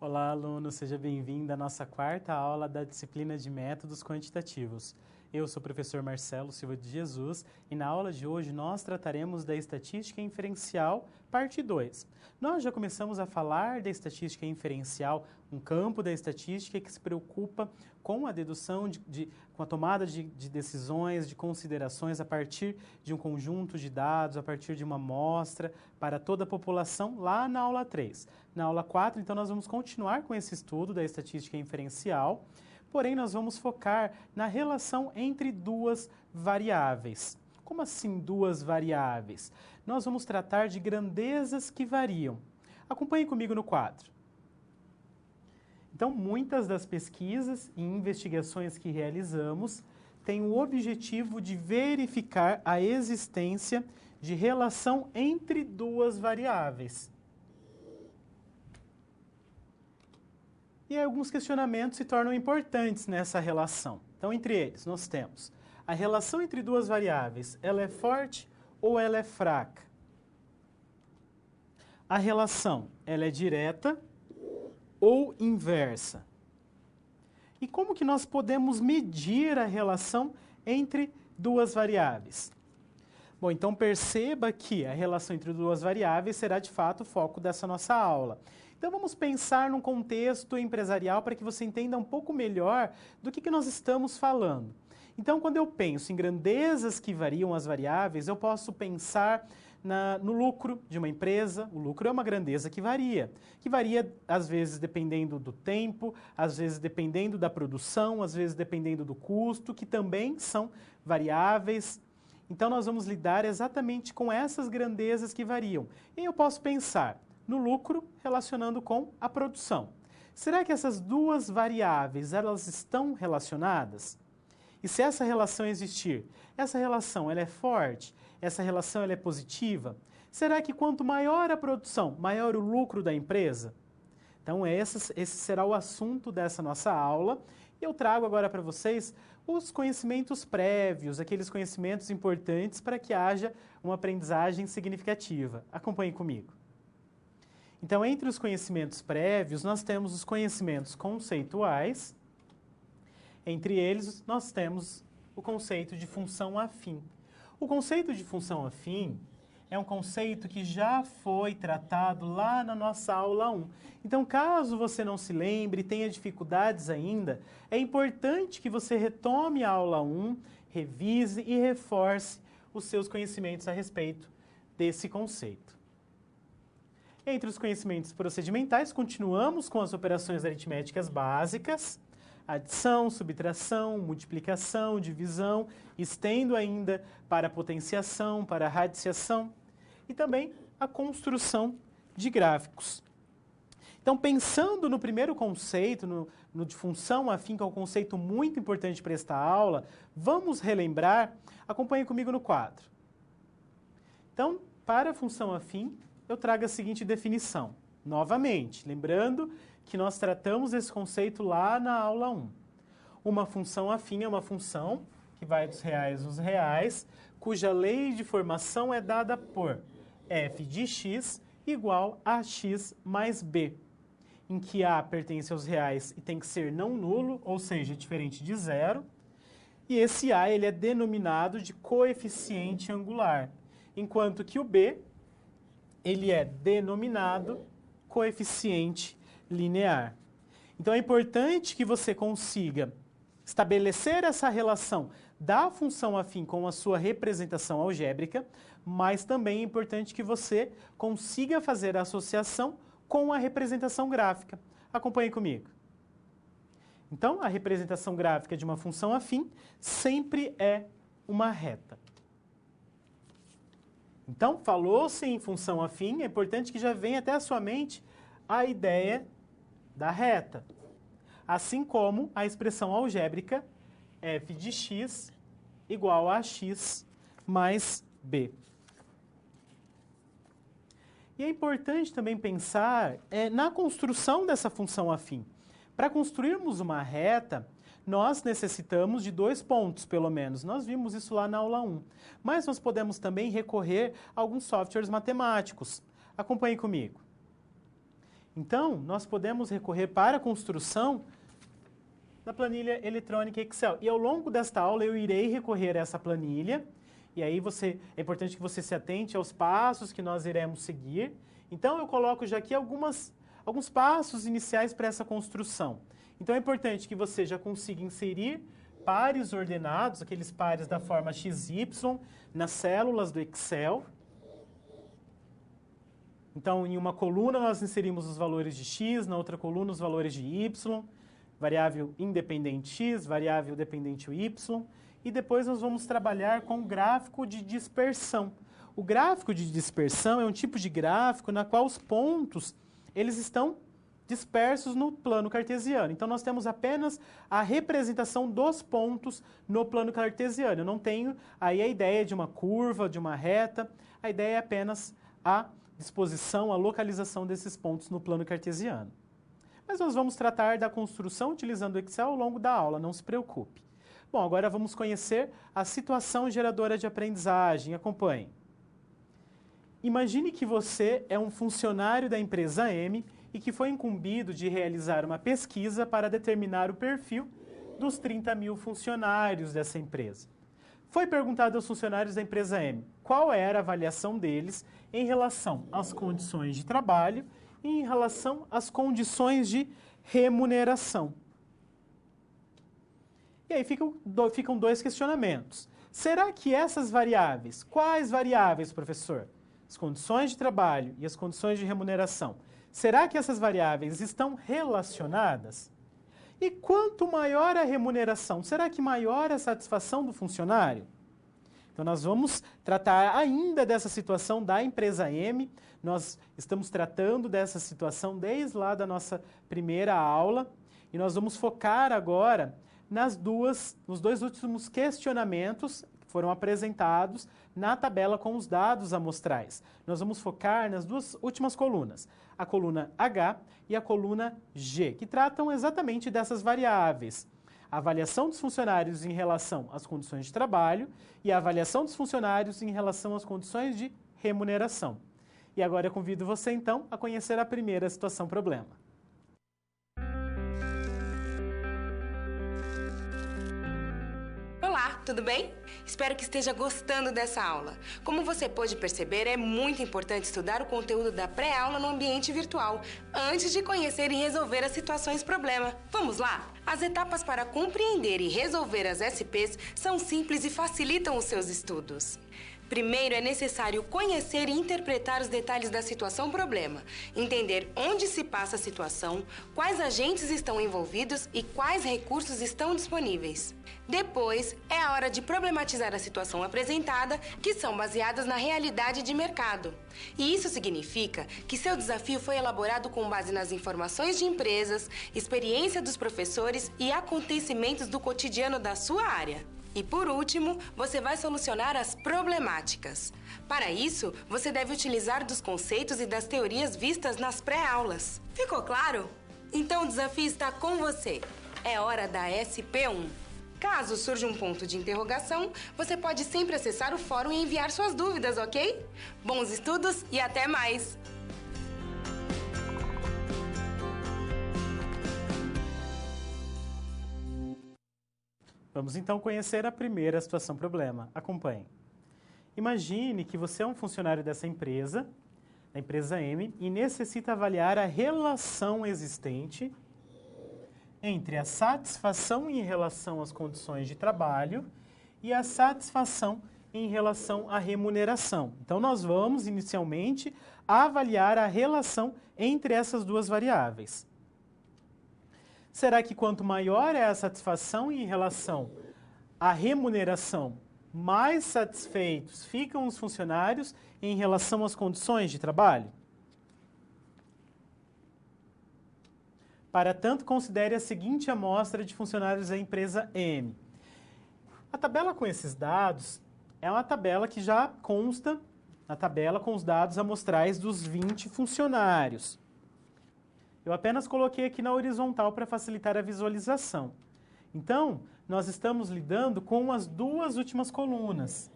Olá, aluno, seja bem-vindo à nossa quarta aula da disciplina de métodos quantitativos. Eu sou o professor Marcelo Silva de Jesus e na aula de hoje nós trataremos da estatística inferencial, parte 2. Nós já começamos a falar da estatística inferencial, um campo da estatística que se preocupa com a dedução, com a tomada de decisões, de considerações a partir de um conjunto de dados, a partir de uma amostra para toda a população, lá na aula 3. Na aula 4, então, nós vamos continuar com esse estudo da estatística inferencial, porém, nós vamos focar na relação entre duas variáveis. Como assim duas variáveis? Nós vamos tratar de grandezas que variam. Acompanhe comigo no quadro. Então, muitas das pesquisas e investigações que realizamos têm o objetivo de verificar a existência de relação entre duas variáveis. E alguns questionamentos se tornam importantes nessa relação. Então, entre eles, nós temos a relação entre duas variáveis, ela é forte ou ela é fraca? A relação, ela é direta ou inversa? E como que nós podemos medir a relação entre duas variáveis? Bom, então perceba que a relação entre duas variáveis será de fato o foco dessa nossa aula. Então vamos pensar num contexto empresarial para que você entenda um pouco melhor do que nós estamos falando. Então, quando eu penso em grandezas que variam as variáveis, eu posso pensar no lucro de uma empresa. O lucro é uma grandeza que varia às vezes dependendo do tempo, às vezes dependendo da produção, às vezes dependendo do custo, que também são variáveis. Então, nós vamos lidar exatamente com essas grandezas que variam. E eu posso pensar no lucro relacionando com a produção. Será que essas duas variáveis, elas estão relacionadas? E se essa relação existir, essa relação ela é forte? Essa relação ela é positiva? Será que quanto maior a produção, maior o lucro da empresa? Então esse será o assunto dessa nossa aula. E eu trago agora para vocês os conhecimentos prévios, aqueles conhecimentos importantes para que haja uma aprendizagem significativa. Acompanhe comigo. Então, entre os conhecimentos prévios, nós temos os conhecimentos conceituais. Entre eles, nós temos o conceito de função afim. O conceito de função afim é um conceito que já foi tratado lá na nossa aula 1. Então, caso você não se lembre e tenha dificuldades ainda, é importante que você retome a aula 1, revise e reforce os seus conhecimentos a respeito desse conceito. Entre os conhecimentos procedimentais, continuamos com as operações aritméticas básicas, adição, subtração, multiplicação, divisão, estendo ainda para a potenciação, para a radiciação e também a construção de gráficos. Então, pensando no primeiro conceito, no de função afim, que é um conceito muito importante para esta aula, vamos relembrar, acompanhe comigo no quadro. Então, para a função afim, eu trago a seguinte definição. Novamente, lembrando que nós tratamos esse conceito lá na aula 1. Uma função afim é uma função que vai dos reais aos reais, cuja lei de formação é dada por f de x igual a x mais b, em que a pertence aos reais e tem que ser não nulo, ou seja, diferente de zero, e esse a ele é denominado de coeficiente angular, enquanto que o b ele é denominado coeficiente linear. Então, é importante que você consiga estabelecer essa relação da função afim com a sua representação algébrica, mas também é importante que você consiga fazer a associação com a representação gráfica. Acompanhe comigo. Então, a representação gráfica de uma função afim sempre é uma reta. Então, falou-se em função afim, é importante que já venha até a sua mente a ideia da reta, assim como a expressão algébrica f de x igual a x mais b. E é importante também pensar na construção dessa função afim. Para construirmos uma reta, nós necessitamos de 2 pontos, pelo menos. Nós vimos isso lá na aula 1. Mas nós podemos também recorrer a alguns softwares matemáticos. Acompanhe comigo. Então, nós podemos recorrer para a construção da planilha eletrônica Excel. E ao longo desta aula eu irei recorrer a essa planilha, e aí é importante que você se atente aos passos que nós iremos seguir. Então eu coloco já aqui alguns passos iniciais para essa construção. Então é importante que você já consiga inserir pares ordenados, aqueles pares da forma XY, nas células do Excel. Então, em uma coluna nós inserimos os valores de x, na outra coluna os valores de y, variável independente x, variável dependente y, e depois nós vamos trabalhar com o gráfico de dispersão. O gráfico de dispersão é um tipo de gráfico na qual os pontos eles estão dispersos no plano cartesiano. Então, nós temos apenas a representação dos pontos no plano cartesiano. Eu não tenho aí a ideia de uma curva, de uma reta, a ideia é apenas a disposição, a localização desses pontos no plano cartesiano. Mas nós vamos tratar da construção utilizando o Excel ao longo da aula, não se preocupe. Bom, agora vamos conhecer a situação geradora de aprendizagem. Acompanhe. Imagine que você é um funcionário da empresa M e que foi incumbido de realizar uma pesquisa para determinar o perfil dos 30 mil funcionários dessa empresa. Foi perguntado aos funcionários da empresa M qual era a avaliação deles em relação às condições de trabalho e em relação às condições de remuneração. E aí ficam dois questionamentos. Será que essas variáveis, quais variáveis, professor? As condições de trabalho e as condições de remuneração. Será que essas variáveis estão relacionadas? E quanto maior a remuneração, será que maior a satisfação do funcionário? Então, nós vamos tratar ainda dessa situação da empresa M. Nós estamos tratando dessa situação desde lá da nossa primeira aula. E nós vamos focar agora nos dois últimos questionamentos que foram apresentados na tabela com os dados amostrais. Nós vamos focar nas duas últimas colunas, a coluna H e a coluna G, que tratam exatamente dessas variáveis. A avaliação dos funcionários em relação às condições de trabalho e a avaliação dos funcionários em relação às condições de remuneração. E agora eu convido você, então, a conhecer a primeira situação-problema. Olá, tudo bem? Espero que esteja gostando dessa aula. Como você pôde perceber, é muito importante estudar o conteúdo da pré-aula no ambiente virtual, antes de conhecer e resolver as situações-problema. Vamos lá? As etapas para compreender e resolver as SPs são simples e facilitam os seus estudos. Primeiro, é necessário conhecer e interpretar os detalhes da situação-problema, entender onde se passa a situação, quais agentes estão envolvidos e quais recursos estão disponíveis. Depois, é a hora de problematizar a situação apresentada, que são baseadas na realidade de mercado. E isso significa que seu desafio foi elaborado com base nas informações de empresas, experiência dos professores e acontecimentos do cotidiano da sua área. E por último, você vai solucionar as problemáticas. Para isso, você deve utilizar dos conceitos e das teorias vistas nas pré-aulas. Ficou claro? Então o desafio está com você. É hora da SP1. Caso surja um ponto de interrogação, você pode sempre acessar o fórum e enviar suas dúvidas, ok? Bons estudos e até mais! Vamos então conhecer a primeira situação-problema. Acompanhe. Imagine que você é um funcionário dessa empresa, da empresa M, e necessita avaliar a relação existente entre a satisfação em relação às condições de trabalho e a satisfação em relação à remuneração. Então, nós vamos, inicialmente, avaliar a relação entre essas duas variáveis. Será que quanto maior é a satisfação em relação à remuneração, mais satisfeitos ficam os funcionários em relação às condições de trabalho? Para tanto, considere a seguinte amostra de funcionários da empresa M. A tabela com esses dados é uma tabela que já consta na tabela com os dados amostrais dos 20 funcionários. Eu apenas coloquei aqui na horizontal para facilitar a visualização. Então, nós estamos lidando com as duas últimas colunas.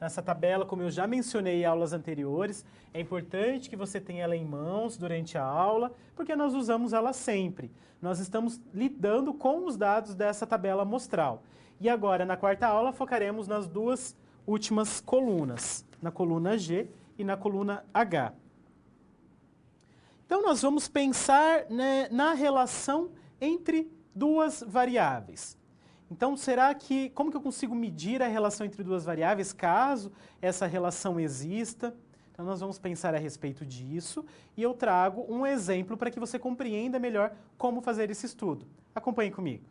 Então, essa tabela, como eu já mencionei em aulas anteriores, é importante que você tenha ela em mãos durante a aula, porque nós usamos ela sempre. Nós estamos lidando com os dados dessa tabela amostral. E agora, na quarta aula, focaremos nas duas últimas colunas, na coluna G e na coluna H. Então, nós vamos pensar, né, na relação entre duas variáveis. Então, como que eu consigo medir a relação entre duas variáveis, caso essa relação exista? Então, nós vamos pensar a respeito disso e eu trago um exemplo para que você compreenda melhor como fazer esse estudo. Acompanhe comigo.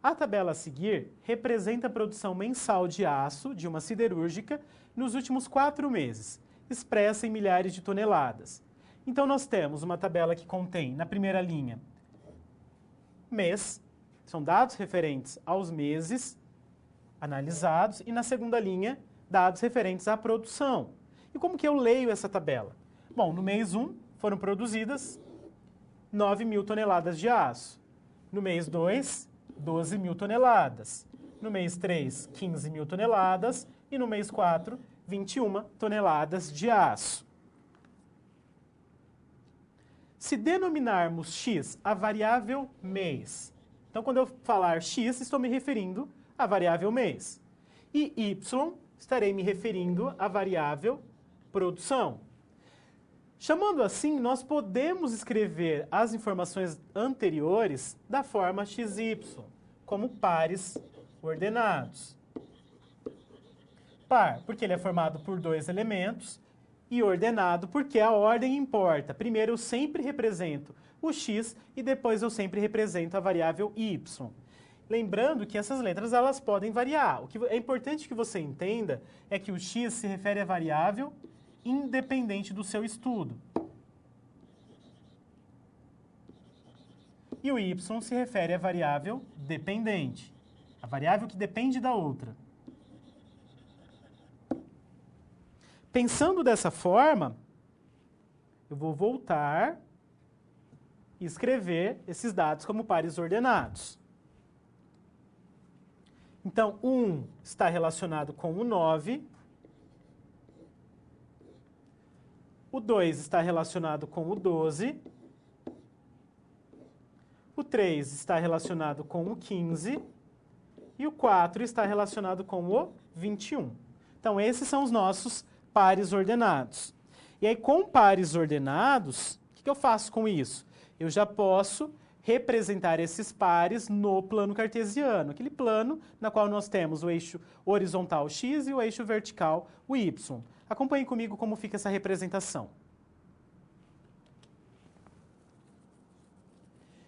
A tabela a seguir representa a produção mensal de aço de uma siderúrgica nos últimos 4 meses, expressa em milhares de toneladas. Então, nós temos uma tabela que contém, na primeira linha, mês, são dados referentes aos meses analisados, e na segunda linha, dados referentes à produção. E como que eu leio essa tabela? Bom, no mês 1 foram produzidas 9.000 toneladas de aço. No mês 2, 12.000 toneladas. No mês 3, 15.000 toneladas. E no mês 4, 21 toneladas de aço. Se denominarmos x a variável mês, então quando eu falar x, estou me referindo à variável mês. E y, estarei me referindo à variável produção. Chamando assim, nós podemos escrever as informações anteriores da forma xy, como pares ordenados. Par, porque ele é formado por 2 elementos, e ordenado, porque a ordem importa. Primeiro eu sempre represento o x e depois eu sempre represento a variável y. Lembrando que essas letras elas podem variar. O que é importante que você entenda é que o x se refere à variável independente do seu estudo. E o y se refere à variável dependente, a variável que depende da outra. Pensando dessa forma, eu vou voltar e escrever esses dados como pares ordenados. Então, 1 está relacionado com o 9, o 2 está relacionado com o 12, o 3 está relacionado com o 15 e o 4 está relacionado com o 21. Então, esses são os nossos pares ordenados. E aí, com pares ordenados, o que eu faço com isso? Eu já posso representar esses pares no plano cartesiano, aquele plano na qual nós temos o eixo horizontal x e o eixo vertical, o y. Acompanhe comigo como fica essa representação.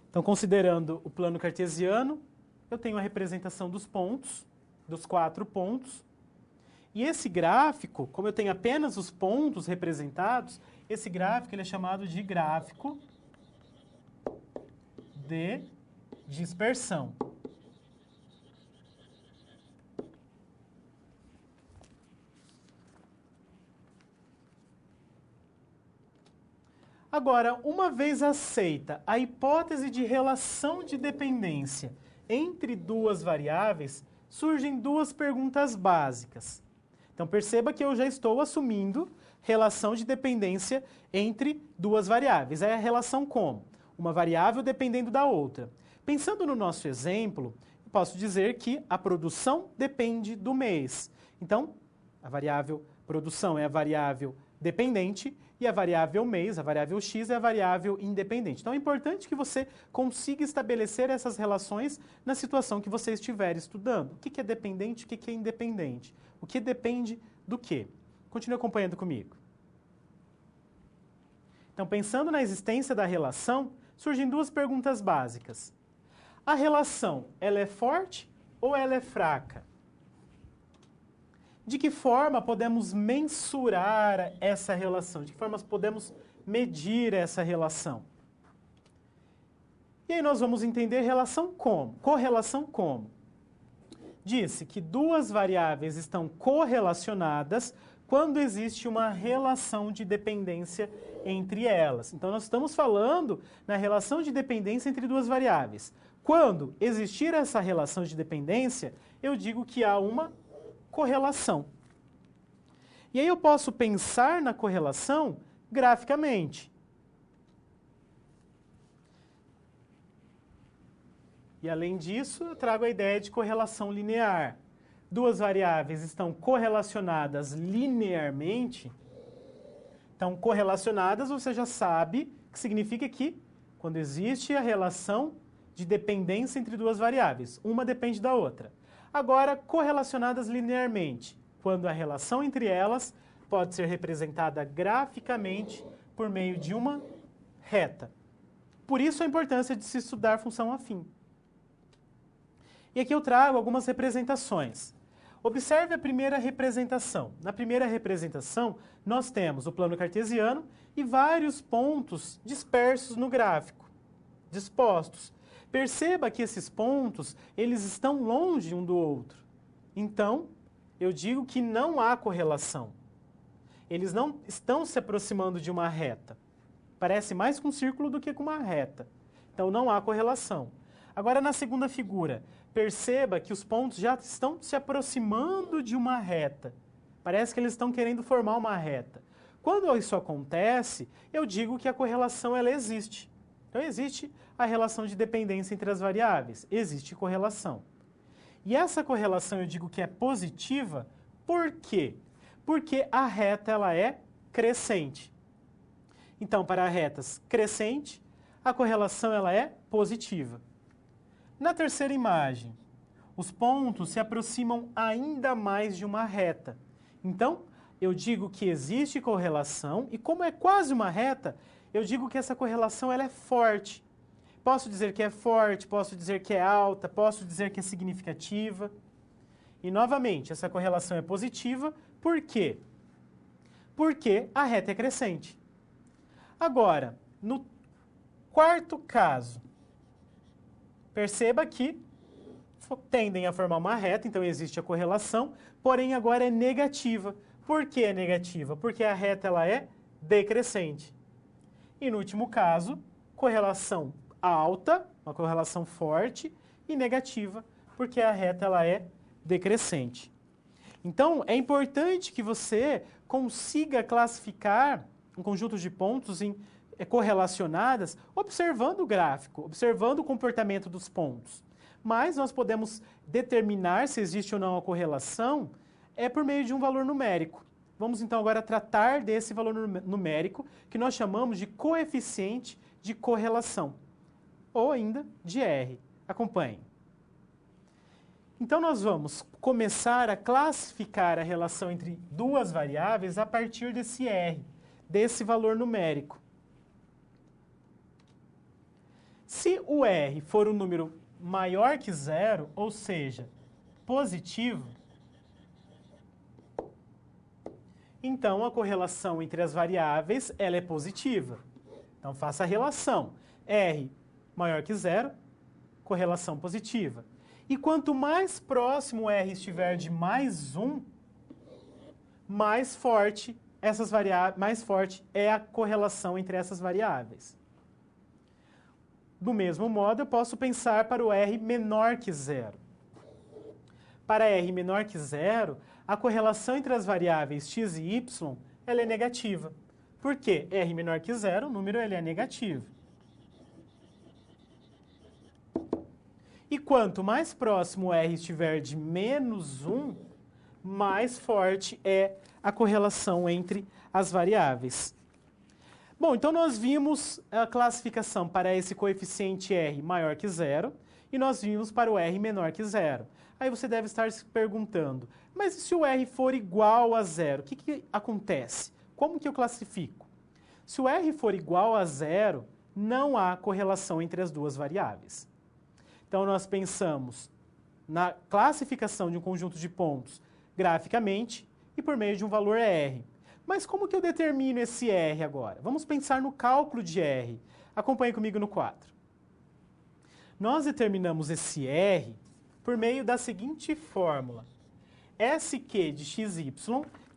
Então, considerando o plano cartesiano, eu tenho a representação dos pontos, dos 4 pontos. E esse gráfico, como eu tenho apenas os pontos representados, esse gráfico ele é chamado de gráfico de dispersão. Agora, uma vez aceita a hipótese de relação de dependência entre duas variáveis, surgem duas perguntas básicas. Então, perceba que eu já estou assumindo relação de dependência entre duas variáveis. É a relação como? Uma variável dependendo da outra. Pensando no nosso exemplo, eu posso dizer que a produção depende do mês. Então, a variável produção é a variável dependente e a variável mês, a variável x, é a variável independente. Então, é importante que você consiga estabelecer essas relações na situação que você estiver estudando. O que é dependente, o que é independente? O que depende do quê? Continue acompanhando comigo. Então, pensando na existência da relação, surgem duas perguntas básicas. A relação, ela é forte ou ela é fraca? De que forma podemos mensurar essa relação? De que forma podemos medir essa relação? E aí nós vamos entender relação como? Correlação como? Disse que duas variáveis estão correlacionadas quando existe uma relação de dependência entre elas. Então, nós estamos falando na relação de dependência entre duas variáveis. Quando existir essa relação de dependência, eu digo que há uma correlação. E aí eu posso pensar na correlação graficamente. E além disso, eu trago a ideia de correlação linear. Duas variáveis estão correlacionadas linearmente. Então, correlacionadas, você já sabe que significa que quando existe a relação de dependência entre duas variáveis, uma depende da outra. Agora, correlacionadas linearmente, quando a relação entre elas pode ser representada graficamente por meio de uma reta. Por isso a importância de se estudar função afim. E aqui eu trago algumas representações. Observe a primeira representação. Na primeira representação, nós temos o plano cartesiano e vários pontos dispersos no gráfico, dispostos. Perceba que esses pontos, eles estão longe um do outro. Então, eu digo que não há correlação. Eles não estão se aproximando de uma reta. Parece mais com um círculo do que com uma reta. Então, não há correlação. Agora, na segunda figura, perceba que os pontos já estão se aproximando de uma reta. Parece que eles estão querendo formar uma reta. Quando isso acontece, eu digo que a correlação ela existe. Então, existe a relação de dependência entre as variáveis. Existe correlação. E essa correlação eu digo que é positiva, por quê? Porque a reta ela é crescente. Então, para retas crescente, a correlação ela é positiva. Na terceira imagem, os pontos se aproximam ainda mais de uma reta. Então, eu digo que existe correlação e como é quase uma reta, eu digo que essa correlação ela é forte. Posso dizer que é forte, posso dizer que é alta, posso dizer que é significativa. E, novamente, essa correlação é positiva. Por quê? Porque a reta é crescente. Agora, no quarto caso, perceba que tendem a formar uma reta, então existe a correlação, porém agora é negativa. Por que é negativa? Porque a reta ela é decrescente. E no último caso, correlação alta, uma correlação forte, e negativa, porque a reta ela é decrescente. Então, é importante que você consiga classificar um conjunto de pontos em correlacionadas, observando o gráfico, observando o comportamento dos pontos. Mas nós podemos determinar se existe ou não a correlação por meio de um valor numérico. Vamos então agora tratar desse valor numérico que nós chamamos de coeficiente de correlação, ou ainda de R. Acompanhe. Então nós vamos começar a classificar a relação entre duas variáveis a partir desse R, desse valor numérico. Se o R for um número maior que zero, ou seja, positivo, então a correlação entre as variáveis ela é positiva. Então faça a relação. R maior que zero, correlação positiva. E quanto mais próximo R estiver de mais 1, mais forte é a correlação entre essas variáveis. Do mesmo modo, eu posso pensar para o R menor que zero. Para R menor que zero, a correlação entre as variáveis x e y ela é negativa. Por quê? R menor que zero, o número ele é negativo. E quanto mais próximo R estiver de menos 1, mais forte é a correlação entre as variáveis. Bom, então nós vimos a classificação para esse coeficiente R maior que zero e nós vimos para o R menor que zero. Aí você deve estar se perguntando, mas e se o R for igual a zero, o que acontece? Como que eu classifico? Se o R for igual a zero, não há correlação entre as duas variáveis. Então nós pensamos na classificação de um conjunto de pontos graficamente e por meio de um valor R. Mas como que eu determino esse R agora? Vamos pensar no cálculo de R. Acompanhe comigo no quadro. Nós determinamos esse R por meio da seguinte fórmula. SQ de xy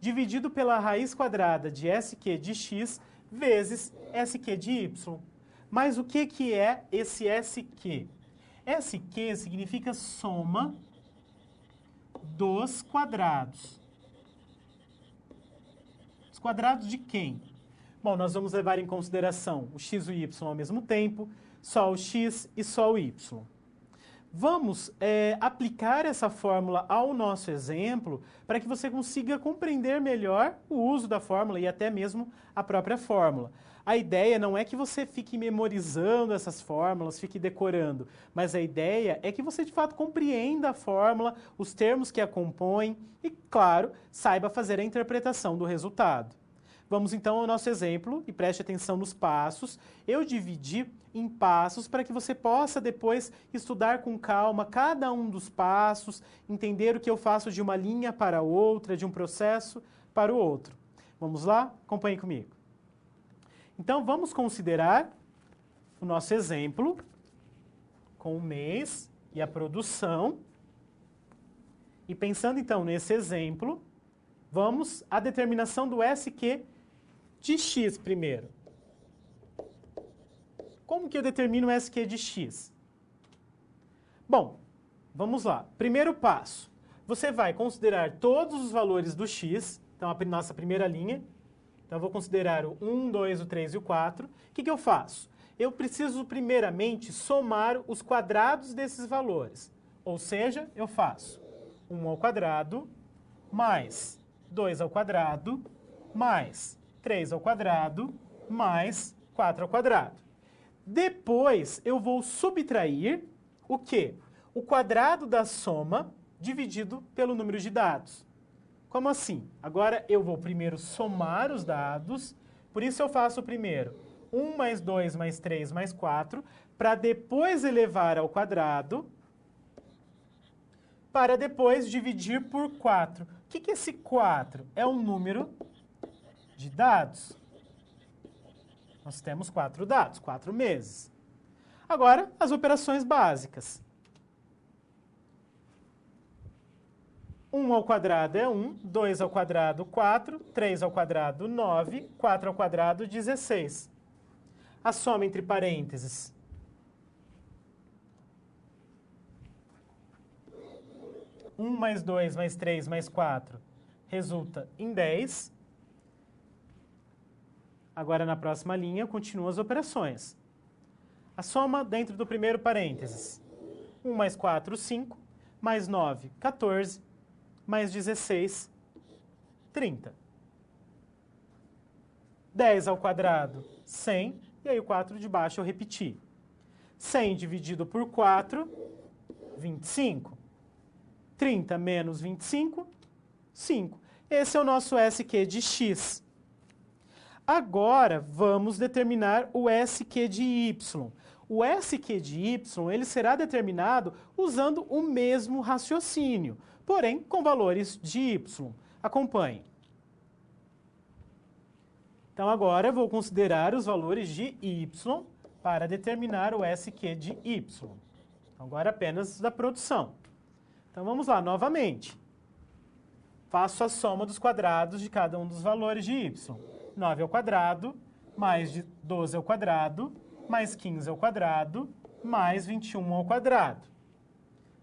dividido pela raiz quadrada de SQ de x vezes SQ de y. Mas o que é esse SQ? SQ significa soma dos quadrados. quadrados de quem? Bom, nós vamos levar em consideração o x e o y ao mesmo tempo, só o x e só o y. Vamos aplicar essa fórmula ao nosso exemplo para que você consiga compreender melhor o uso da fórmula e até mesmo a própria fórmula. A ideia não é que você fique memorizando essas fórmulas, fique decorando, mas a ideia é que você de fato compreenda a fórmula, os termos que a compõem e, claro, saiba fazer a interpretação do resultado. Vamos então ao nosso exemplo e preste atenção nos passos. Eu dividi em passos para que você possa depois estudar com calma cada um dos passos, entender o que eu faço de uma linha para outra, de um processo para o outro. Vamos lá? Acompanhe comigo. Então, vamos considerar o nosso exemplo com o mês e a produção. E pensando então nesse exemplo, vamos à determinação do SQ de x primeiro. Como que eu determino o SQ de x? Bom, vamos lá. Primeiro passo, você vai considerar todos os valores do x, então a nossa primeira linha. Então eu vou considerar o 1, 2, o 3 e o 4. O que eu faço? Eu preciso primeiramente somar os quadrados desses valores. Ou seja, eu faço 1 ao quadrado mais 2 ao quadrado mais 3 ao quadrado mais 4 ao quadrado. Depois, eu vou subtrair o quê? O quadrado da soma dividido pelo número de dados. Como assim? Agora, eu vou primeiro somar os dados, por isso eu faço primeiro 1 mais 2 mais 3 mais 4, para depois elevar ao quadrado, para depois dividir por 4. O que é esse 4? É um número de dados. Nós temos 4 dados, 4 meses. Agora, as operações básicas. 1 ao quadrado é 1, 2 ao quadrado, 4, 3 ao quadrado, 9, 4 ao quadrado, 16. A soma entre parênteses. 1 mais 2 mais 3 mais 4 resulta em 10. Agora, na próxima linha, continuam as operações. A soma dentro do primeiro parênteses. 1 mais 4, 5, mais 9, 14, mais 16, 30. 10 ao quadrado, 100, e aí o 4 de baixo eu repeti. 100 dividido por 4, 25. 30 menos 25, 5. Esse é o nosso SQ de x. Agora, vamos determinar o SQ de y. O SQ de y ele será determinado usando o mesmo raciocínio, porém com valores de y. Acompanhe. Então, agora eu vou considerar os valores de y para determinar o SQ de y. Agora apenas da produção. Então, vamos lá novamente. Faço a soma dos quadrados de cada um dos valores de y. 9 ao quadrado, mais 12 ao quadrado, mais 15 ao quadrado, mais 21 ao quadrado.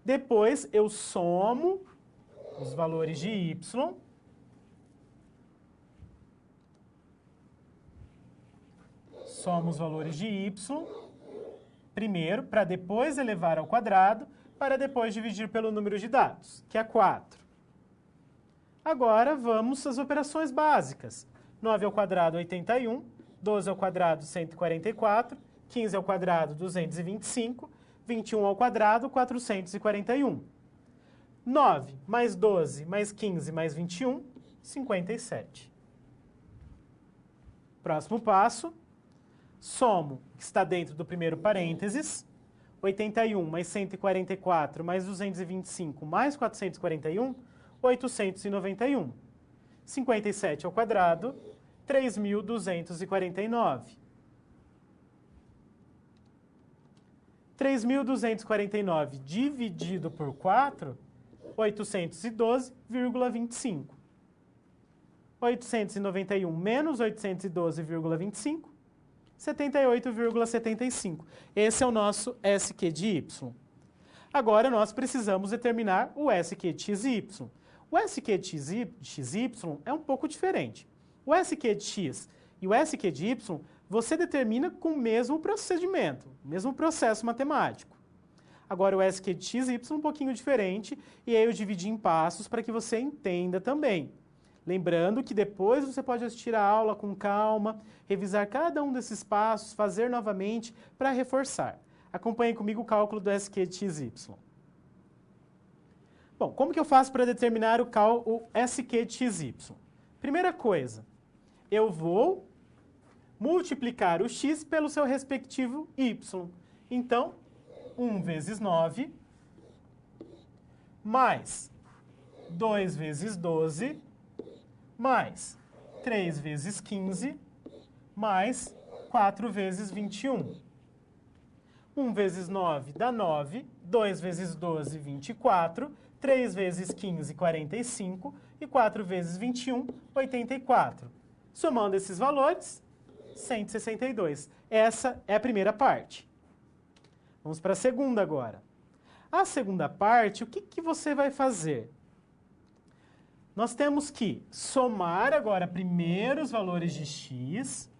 Depois, eu somo os valores de y. Somo os valores de y, primeiro, para depois elevar ao quadrado, para depois dividir pelo número de dados, que é 4. Agora, vamos às operações básicas. 9 ao quadrado, 81. 12 ao quadrado, 144. 15 ao quadrado, 225. 21 ao quadrado, 441. 9 mais 12 mais 15 mais 21, 57. Próximo passo. Somo o que está dentro do primeiro parênteses. 81 mais 144 mais 225 mais 441, 891. 57 ao quadrado, 3.249. 3.249 dividido por 4, 812,25. 891 menos 812,25, 78,75. Esse é o nosso SQ de y. Agora, nós precisamos determinar o SQ de xy. O SQ de xy é um pouco diferente. O SQ de x e o SQ de y, você determina com o mesmo procedimento, o mesmo processo matemático. Agora, o SQ de x e y é um pouquinho diferente, e aí eu dividi em passos para que você entenda também. Lembrando que depois você pode assistir a aula com calma, revisar cada um desses passos, fazer novamente para reforçar. Acompanhe comigo o cálculo do SQ de x e y. Bom, como que eu faço para determinar o SQ de x e y? Primeira coisa, eu vou multiplicar o x pelo seu respectivo y. Então, 1 vezes 9, mais 2 vezes 12, mais 3 vezes 15, mais 4 vezes 21. 1 vezes 9 dá 9, 2 vezes 12, 24, 3 vezes 15, 45, e 4 vezes 21, 84. Somando esses valores, 162. Essa é a primeira parte. Vamos para a segunda agora. A segunda parte, o que você vai fazer? Nós temos que somar agora primeiro os valores de x,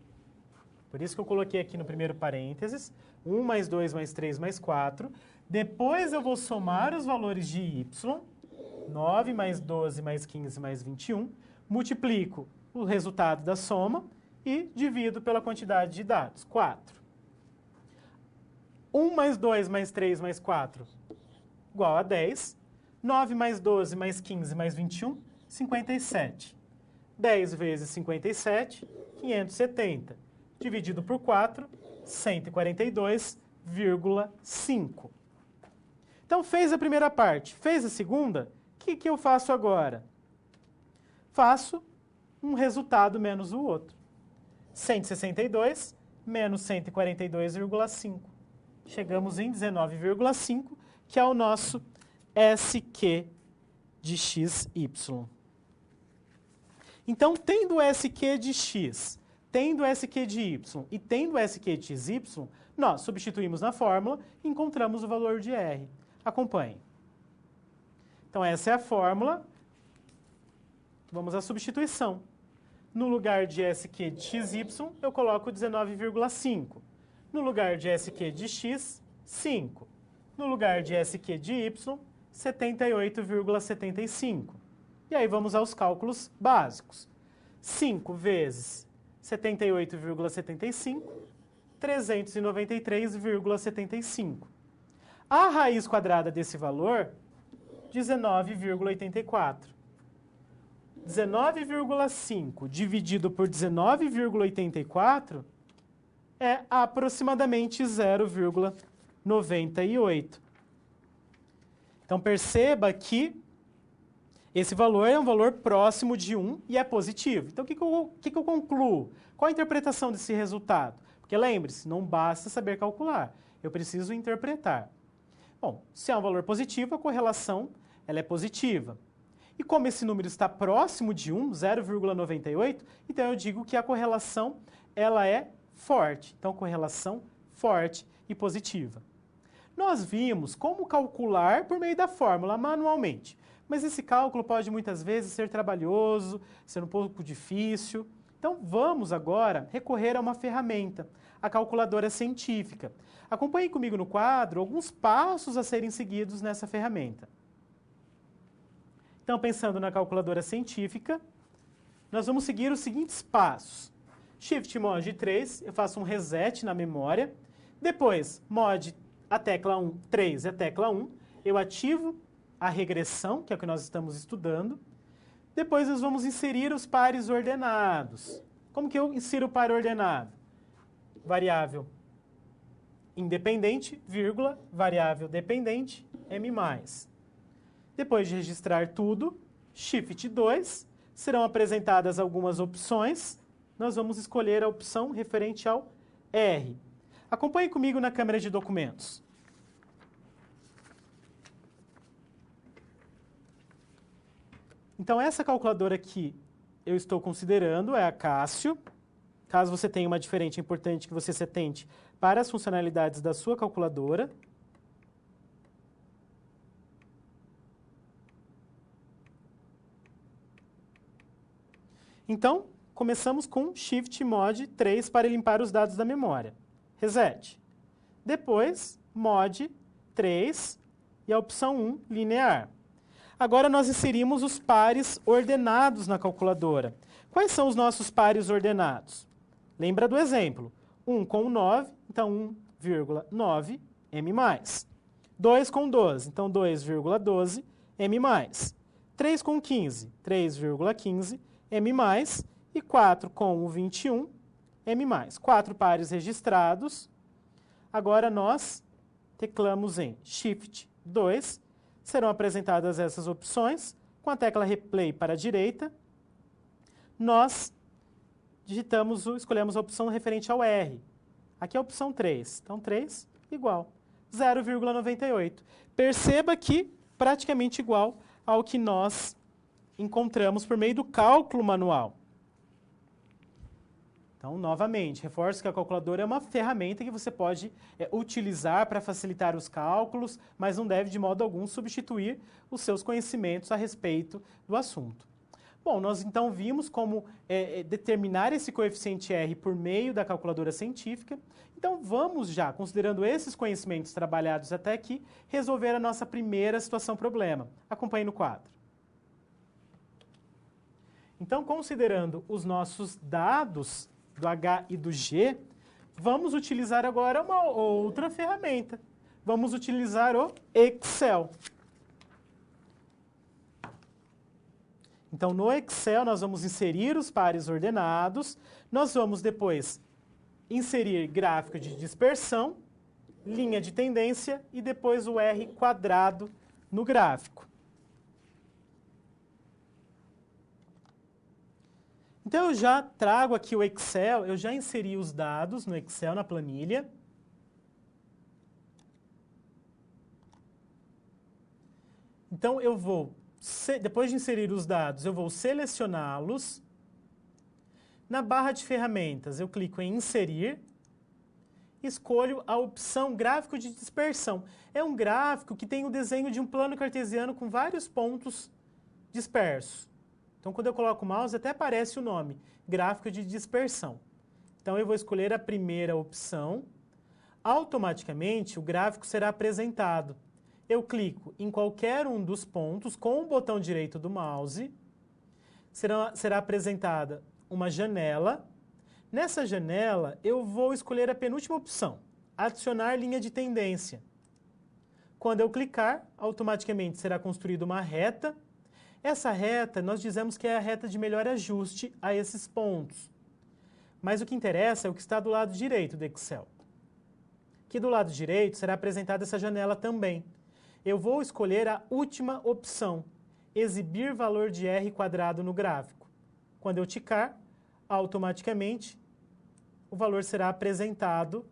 por isso que eu coloquei aqui no primeiro parênteses, 1 mais 2 mais 3 mais 4. Depois eu vou somar os valores de y, 9 mais 12 mais 15 mais 21, multiplico o resultado da soma e divido pela quantidade de dados, 4. 1 mais 2 mais 3 mais 4 igual a 10. 9 mais 12 mais 15 mais 21, 57. 10 vezes 57, 570. Dividido por 4, 142,5. Então, fez a primeira parte. Fez a segunda? O que eu faço agora? Faço um resultado menos o outro. 162 menos 142,5. Chegamos em 19,5, que é o nosso SQ de XY. Então, tendo o SQ de x, tendo o SQ de y e tendo o SQ de XY, nós substituímos na fórmula e encontramos o valor de R. Acompanhe. Então, essa é a fórmula. Vamos à substituição. No lugar de SQ de XY, eu coloco 19,5. No lugar de SQ de x, 5. No lugar de SQ de y, 78,75. E aí vamos aos cálculos básicos. 5 vezes 78,75, 393,75. A raiz quadrada desse valor, 19,84. 19,5 dividido por 19,84 é aproximadamente 0,98. Então, perceba que esse valor é um valor próximo de 1 e é positivo. Então, o que eu concluo? Qual a interpretação desse resultado? Porque lembre-se, não basta saber calcular, eu preciso interpretar. Bom, se é um valor positivo, a correlação ela é positiva. E como esse número está próximo de 1, 0,98, então eu digo que a correlação ela é forte. Então, correlação forte e positiva. Nós vimos como calcular por meio da fórmula manualmente. Mas esse cálculo pode muitas vezes ser trabalhoso, ser um pouco difícil. Então, vamos agora recorrer a uma ferramenta, a calculadora científica. Acompanhe comigo no quadro alguns passos a serem seguidos nessa ferramenta. Então, pensando na calculadora científica, nós vamos seguir os seguintes passos. Shift mod 3, eu faço um reset na memória. Depois, mod a tecla 1, 3 é a tecla 1, eu ativo a regressão, que é o que nós estamos estudando. Depois nós vamos inserir os pares ordenados. Como que eu insiro o par ordenado? Variável independente, vírgula, variável dependente, M+. Depois de registrar tudo, Shift 2, serão apresentadas algumas opções. Nós vamos escolher a opção referente ao R. Acompanhe comigo na câmera de documentos. Então, essa calculadora que eu estou considerando é a Cássio. Caso você tenha uma diferente, é importante que você se atente para as funcionalidades da sua calculadora. Então, começamos com Shift Mod 3 para limpar os dados da memória. Reset. Depois, Mod 3 e a opção 1, linear. Agora nós inserimos os pares ordenados na calculadora. Quais são os nossos pares ordenados? Lembra do exemplo. 1 com 9, então 1,9 M+. 2 com 12, então 2,12 M+. 3 com 15, 3,15 M+. E 4 com o 21 M+. 4 pares registrados. Agora nós teclamos em Shift 2. Serão apresentadas essas opções. Com a tecla Replay para a direita, nós escolhemos a opção referente ao R. Aqui é a opção 3. Então, 3 igual 0,98. Perceba que praticamente igual ao que nós encontramos por meio do cálculo manual. Então, novamente, reforço que a calculadora é uma ferramenta que você pode utilizar para facilitar os cálculos, mas não deve de modo algum substituir os seus conhecimentos a respeito do assunto. Bom, nós então vimos como determinar esse coeficiente R por meio da calculadora científica. Então, vamos já, considerando esses conhecimentos trabalhados até aqui, resolver a nossa primeira situação-problema. Acompanhe no quadro. Então, considerando os nossos dados do H e do G, vamos utilizar agora uma outra ferramenta. Vamos utilizar o Excel. Então, no Excel, nós vamos inserir os pares ordenados, nós vamos depois inserir gráfico de dispersão, linha de tendência e depois o R quadrado no gráfico. Então, eu já trago aqui o Excel, eu já inseri os dados no Excel, na planilha. Então, eu vou, depois de inserir os dados, eu vou selecioná-los. Na barra de ferramentas, eu clico em inserir. Escolho a opção gráfico de dispersão. É um gráfico que tem o desenho de um plano cartesiano com vários pontos dispersos. Então, quando eu coloco o mouse, até aparece o nome, gráfico de dispersão. Então, eu vou escolher a primeira opção. Automaticamente, o gráfico será apresentado. Eu clico em qualquer um dos pontos com o botão direito do mouse. Será apresentada uma janela. Nessa janela, eu vou escolher a penúltima opção, adicionar linha de tendência. Quando eu clicar, automaticamente será construída uma reta. Essa reta, nós dizemos que é a reta de melhor ajuste a esses pontos. Mas o que interessa é o que está do lado direito do Excel. Aqui do lado direito será apresentada essa janela também. Eu vou escolher a última opção, exibir valor de R quadrado no gráfico. Quando eu ticar, automaticamente o valor será apresentado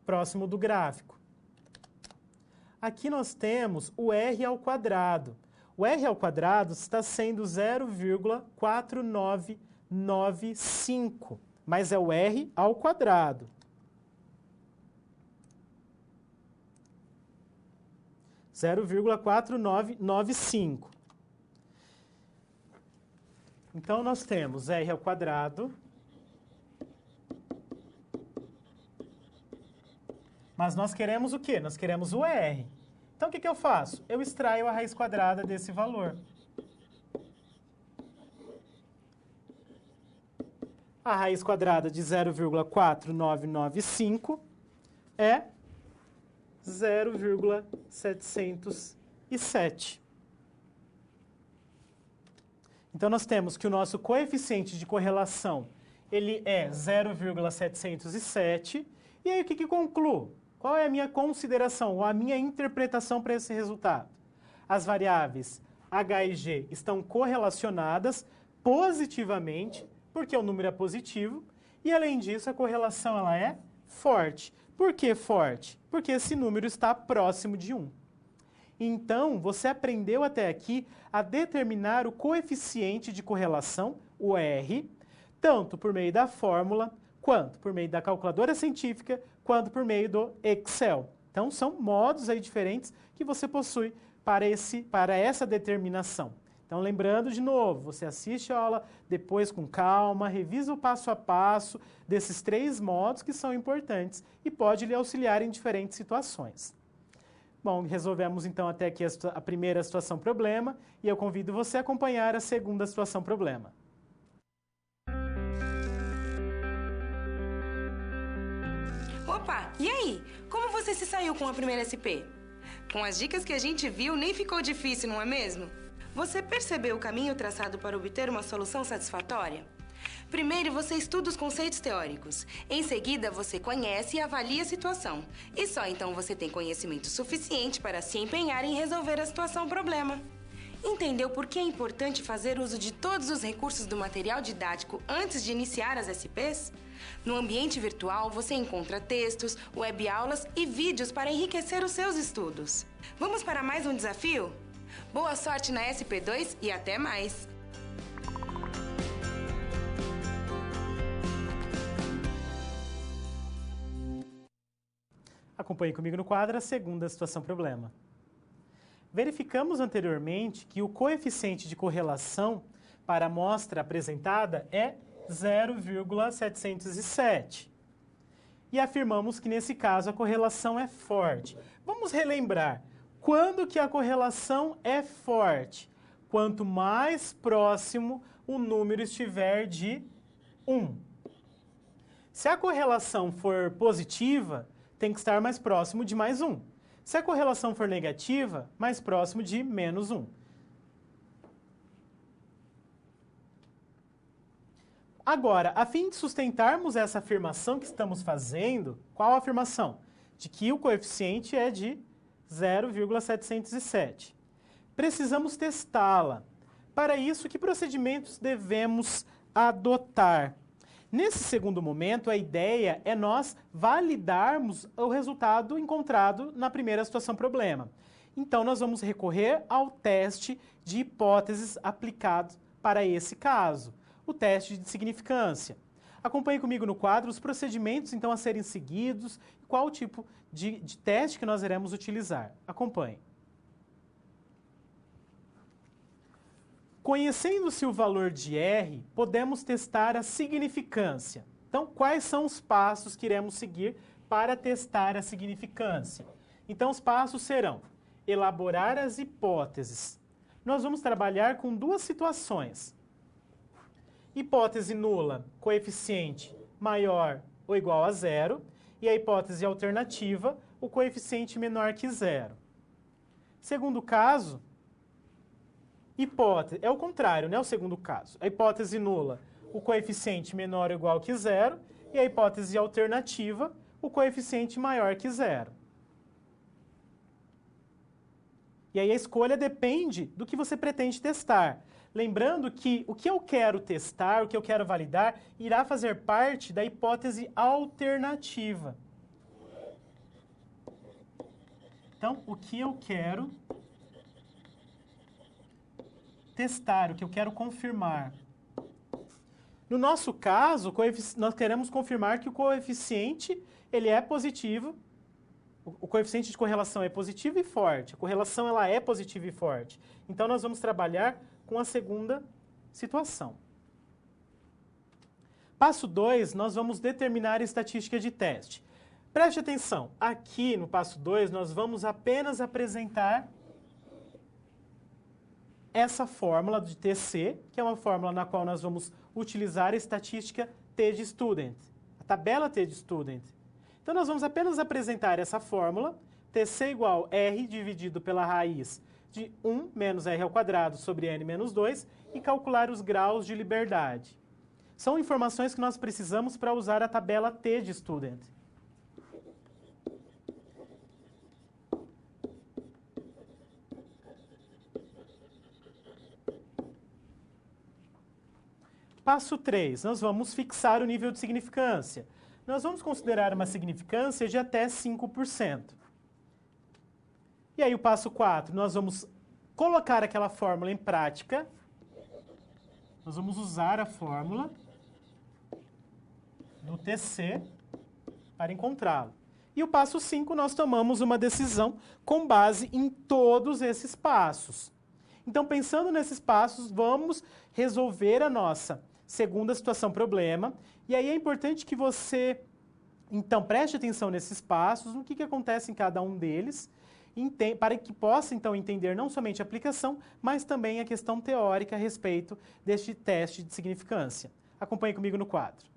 próximo do gráfico. Aqui nós temos o R ao quadrado. O R ao quadrado está sendo 0,4995, mas é o R ao quadrado. 0,4995. Então, nós temos R ao quadrado, mas nós queremos o quê? Nós queremos o R. Então, o que eu faço? Eu extraio a raiz quadrada desse valor. A raiz quadrada de 0,4995 é 0,707. Então, nós temos que o nosso coeficiente de correlação ele é 0,707. E aí, o que concluo? Qual é a minha consideração ou a minha interpretação para esse resultado? As variáveis H e G estão correlacionadas positivamente, porque o número é positivo, e além disso, a correlação ela é forte. Por que forte? Porque esse número está próximo de 1. Então, você aprendeu até aqui a determinar o coeficiente de correlação, o R, tanto por meio da fórmula, quanto por meio da calculadora científica, quanto por meio do Excel. Então, são modos aí diferentes que você possui para essa determinação. Então, lembrando de novo, você assiste a aula depois com calma, revisa o passo a passo desses 3 modos que são importantes e pode lhe auxiliar em diferentes situações. Bom, resolvemos então até aqui a primeira situação problema e eu convido você a acompanhar a segunda situação problema. Opa, e aí? Como você se saiu com a primeira SP? Com as dicas que a gente viu, nem ficou difícil, não é mesmo? Você percebeu o caminho traçado para obter uma solução satisfatória? Primeiro, você estuda os conceitos teóricos. Em seguida, você conhece e avalia a situação. E só então você tem conhecimento suficiente para se empenhar em resolver a situação-problema. Entendeu por que é importante fazer uso de todos os recursos do material didático antes de iniciar as SPs? No ambiente virtual, você encontra textos, web-aulas e vídeos para enriquecer os seus estudos. Vamos para mais um desafio? Boa sorte na SP2 e até mais! Acompanhe comigo no quadro a segunda situação problema. Verificamos anteriormente que o coeficiente de correlação para a amostra apresentada é 0,707. E afirmamos que nesse caso a correlação é forte. Vamos relembrar, quando que a correlação é forte? Quanto mais próximo o número estiver de 1. Se a correlação for positiva, tem que estar mais próximo de mais 1. Se a correlação for negativa, mais próximo de menos 1. Agora, a fim de sustentarmos essa afirmação que estamos fazendo, qual a afirmação? De que o coeficiente é de 0,707. Precisamos testá-la. Para isso, que procedimentos devemos adotar? Nesse segundo momento, a ideia é nós validarmos o resultado encontrado na primeira situação problema. Então, nós vamos recorrer ao teste de hipóteses aplicado para esse caso, o teste de significância. Acompanhe comigo no quadro os procedimentos, então, a serem seguidos e qual o tipo de teste que nós iremos utilizar. Acompanhe. Conhecendo-se o valor de R, podemos testar a significância. Então, quais são os passos que iremos seguir para testar a significância? Então, os passos serão elaborar as hipóteses. Nós vamos trabalhar com 2 situações. Hipótese nula, coeficiente maior ou igual a 0, e a hipótese alternativa, o coeficiente menor que 0. Segundo caso, hipótese, é o contrário, né? O segundo caso. A hipótese nula, o coeficiente menor ou igual que 0, e a hipótese alternativa, o coeficiente maior que 0. E aí a escolha depende do que você pretende testar. Lembrando que o que eu quero testar, o que eu quero validar, irá fazer parte da hipótese alternativa. Então, o que eu quero testar, o que eu quero confirmar. No nosso caso, nós queremos confirmar que o coeficiente ele é positivo. O coeficiente de correlação é positivo e forte. A correlação ela é positiva e forte. Então, nós vamos trabalhar com a segunda situação. Passo 2, nós vamos determinar a estatística de teste. Preste atenção, aqui no passo 2, nós vamos apenas apresentar essa fórmula de TC, que é uma fórmula na qual nós vamos utilizar a estatística T de student, a tabela T de student. Então, nós vamos apenas apresentar essa fórmula, TC igual R dividido pela raiz de 1 menos R ao quadrado sobre N menos 2 e calcular os graus de liberdade. São informações que nós precisamos para usar a tabela T de student. Passo 3, nós vamos fixar o nível de significância. Nós vamos considerar uma significância de até 5%. E aí o passo 4, nós vamos colocar aquela fórmula em prática. Nós vamos usar a fórmula do TC para encontrá-lo. E o passo 5, nós tomamos uma decisão com base em todos esses passos. Então, pensando nesses passos, vamos resolver a nossa segunda situação problema. E aí é importante que você, então, preste atenção nesses passos, no que acontece em cada um deles, para que possa, então, entender não somente a aplicação, mas também a questão teórica a respeito deste teste de significância. Acompanhe comigo no quadro.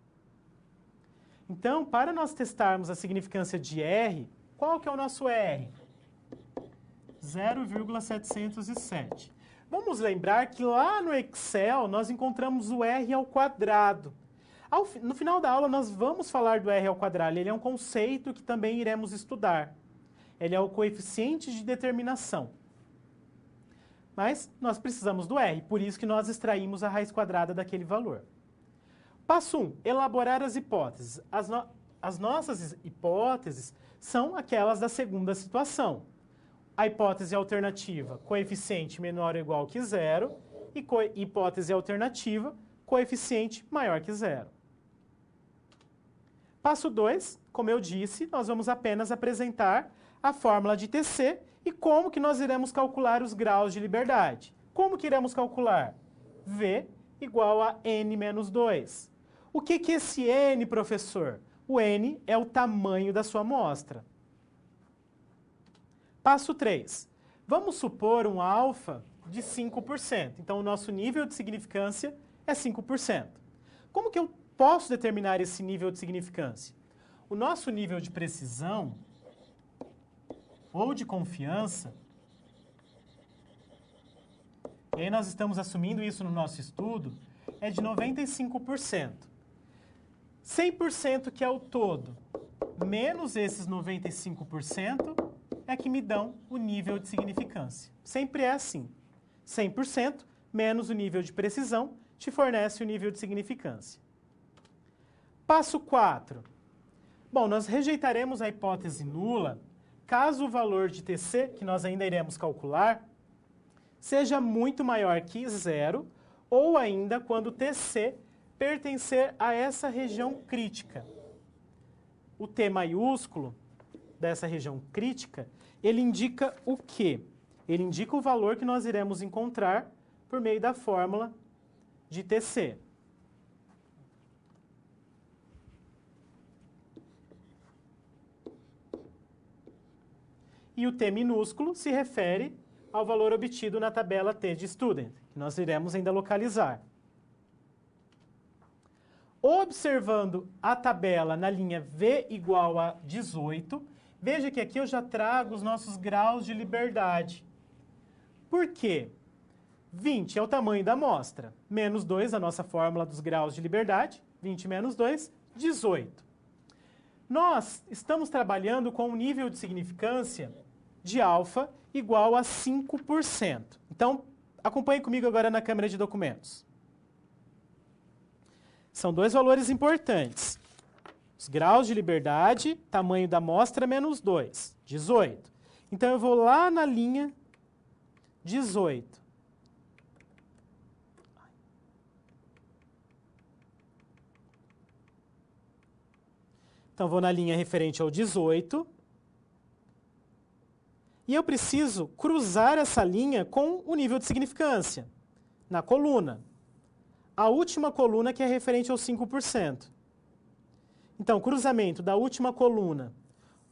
Então, para nós testarmos a significância de R, qual que é o nosso R? 0,707. Vamos lembrar que lá no Excel nós encontramos o R ao quadrado. No final da aula nós vamos falar do R ao quadrado. Ele é um conceito que também iremos estudar. Ele é o coeficiente de determinação. Mas nós precisamos do R, por isso que nós extraímos a raiz quadrada daquele valor. Passo 1, elaborar as hipóteses. As nossas hipóteses são aquelas da segunda situação. A hipótese alternativa, coeficiente menor ou igual que zero, e hipótese alternativa, coeficiente maior que zero. Passo 2, como eu disse, nós vamos apenas apresentar a fórmula de TC e como que nós iremos calcular os graus de liberdade. Como que iremos calcular? V igual a N menos 2. O que é esse N, professor? O N é o tamanho da sua amostra. Passo 3. Vamos supor um alfa de 5%. Então, o nosso nível de significância é 5%. Como que eu posso determinar esse nível de significância? O nosso nível de precisão ou de confiança, e aí nós estamos assumindo isso no nosso estudo, é de 95%. 100% que é o todo, menos esses 95%, é que me dão o nível de significância. Sempre é assim. 100% menos o nível de precisão te fornece o nível de significância. Passo 4. Bom, nós rejeitaremos a hipótese nula caso o valor de TC, que nós ainda iremos calcular, seja muito maior que zero, ou ainda quando TC pertencer a essa região crítica. O T maiúsculo dessa região crítica, ele indica o quê? Ele indica o valor que nós iremos encontrar por meio da fórmula de TC. E o T minúsculo se refere ao valor obtido na tabela T de Student, que nós iremos ainda localizar. Observando a tabela na linha V igual a 18, veja que aqui eu já trago os nossos graus de liberdade. Por quê? 20 é o tamanho da amostra, menos 2, a nossa fórmula dos graus de liberdade, 20 menos 2, 18. Nós estamos trabalhando com um nível de significância de alfa igual a 5%. Então, acompanhe comigo agora na câmera de documentos. São dois valores importantes. Os graus de liberdade, tamanho da amostra menos 2, 18. Então, eu vou lá na linha 18. Então, vou na linha referente ao 18. E eu preciso cruzar essa linha com o nível de significância, na coluna. A última coluna que é referente aos 5%. Então, cruzamento da última coluna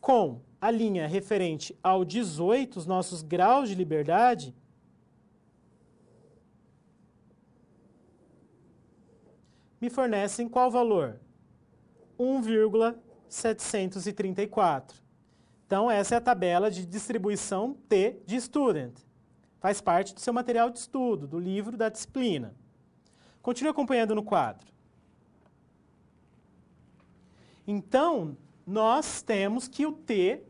com a linha referente ao 18, os nossos graus de liberdade, me fornecem qual valor? 1,734. Então, essa é a tabela de distribuição T de Student. Faz parte do seu material de estudo, do livro da disciplina. Continue acompanhando no quadro. Então, nós temos que o T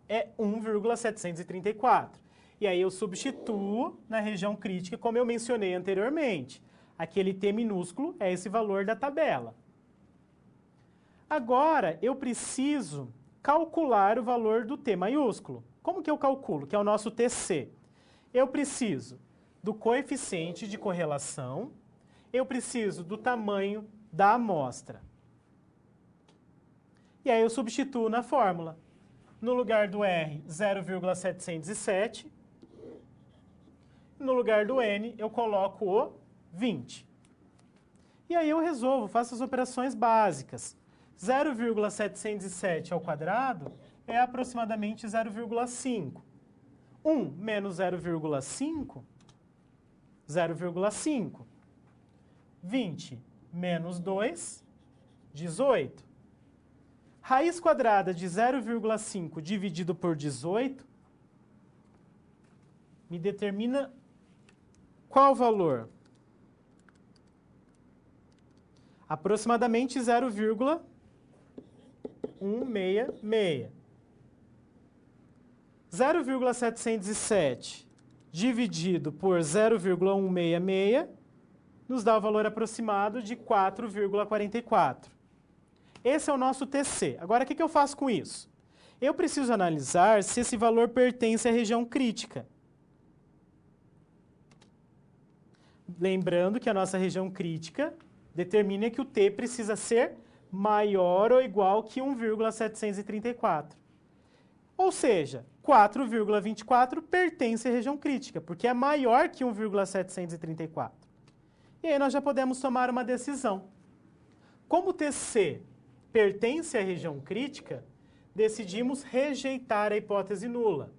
é 1,734. E aí eu substituo na região crítica, como eu mencionei anteriormente. Aquele T minúsculo é esse valor da tabela. Agora, eu preciso calcular o valor do T maiúsculo. Como que eu calculo? Que é o nosso TC. Eu preciso do coeficiente de correlação, eu preciso do tamanho da amostra. E aí eu substituo na fórmula. No lugar do R, 0,707, no lugar do n eu coloco o 20. E aí eu resolvo, faço as operações básicas. 0,707 ao quadrado é aproximadamente 0,5. 1 menos 0,5, 0,5. 20 menos 2, 18. Raiz quadrada de 0,5 dividido por 18 me determina qual valor? Aproximadamente 0,166. 0,707 dividido por 0,166 nos dá o valor aproximado de 4,44. Esse é o nosso TC. Agora, o que eu faço com isso? Eu preciso analisar se esse valor pertence à região crítica. Lembrando que a nossa região crítica determina que o T precisa ser maior ou igual que 1,734. Ou seja, 4,24 pertence à região crítica, porque é maior que 1,734. E aí nós já podemos tomar uma decisão. Como o TC pertence à região crítica, decidimos rejeitar a hipótese nula.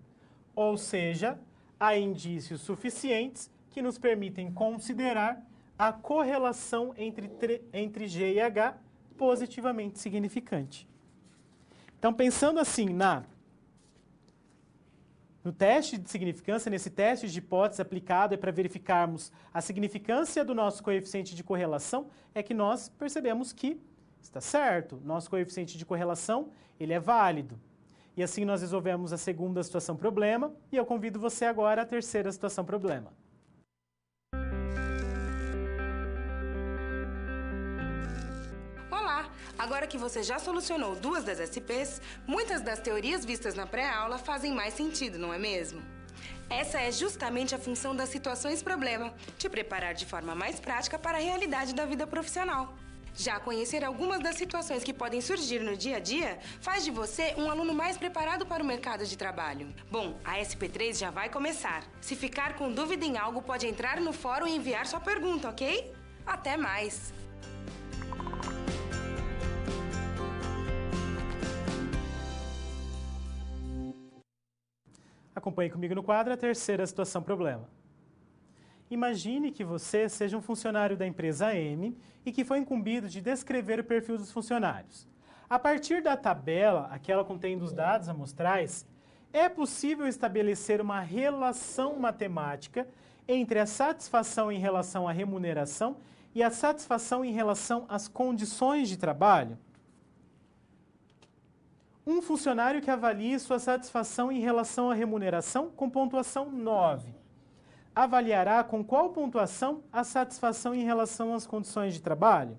Ou seja, há indícios suficientes que nos permitem considerar a correlação entre G e H positivamente significante. Então, pensando assim no teste de significância, nesse teste de hipótese aplicado para verificarmos a significância do nosso coeficiente de correlação, é que nós percebemos que está certo, nosso coeficiente de correlação ele é válido. E assim nós resolvemos a segunda situação problema, e eu convido você agora à terceira situação problema. Olá! Agora que você já solucionou duas das SPs, muitas das teorias vistas na pré-aula fazem mais sentido, não é mesmo? Essa é justamente a função das situações problema, te preparar de forma mais prática para a realidade da vida profissional. Já conhecer algumas das situações que podem surgir no dia a dia faz de você um aluno mais preparado para o mercado de trabalho. Bom, a SP3 já vai começar. Se ficar com dúvida em algo, pode entrar no fórum e enviar sua pergunta, ok? Até mais! Acompanhe comigo no quadro a terceira situação problema. Imagine que você seja um funcionário da empresa M e que foi incumbido de descrever o perfil dos funcionários. A partir da tabela, aquela contendo os dados amostrais, é possível estabelecer uma relação matemática entre a satisfação em relação à remuneração e a satisfação em relação às condições de trabalho? Um funcionário que avalie sua satisfação em relação à remuneração com pontuação 9. Avaliará com qual pontuação a satisfação em relação às condições de trabalho?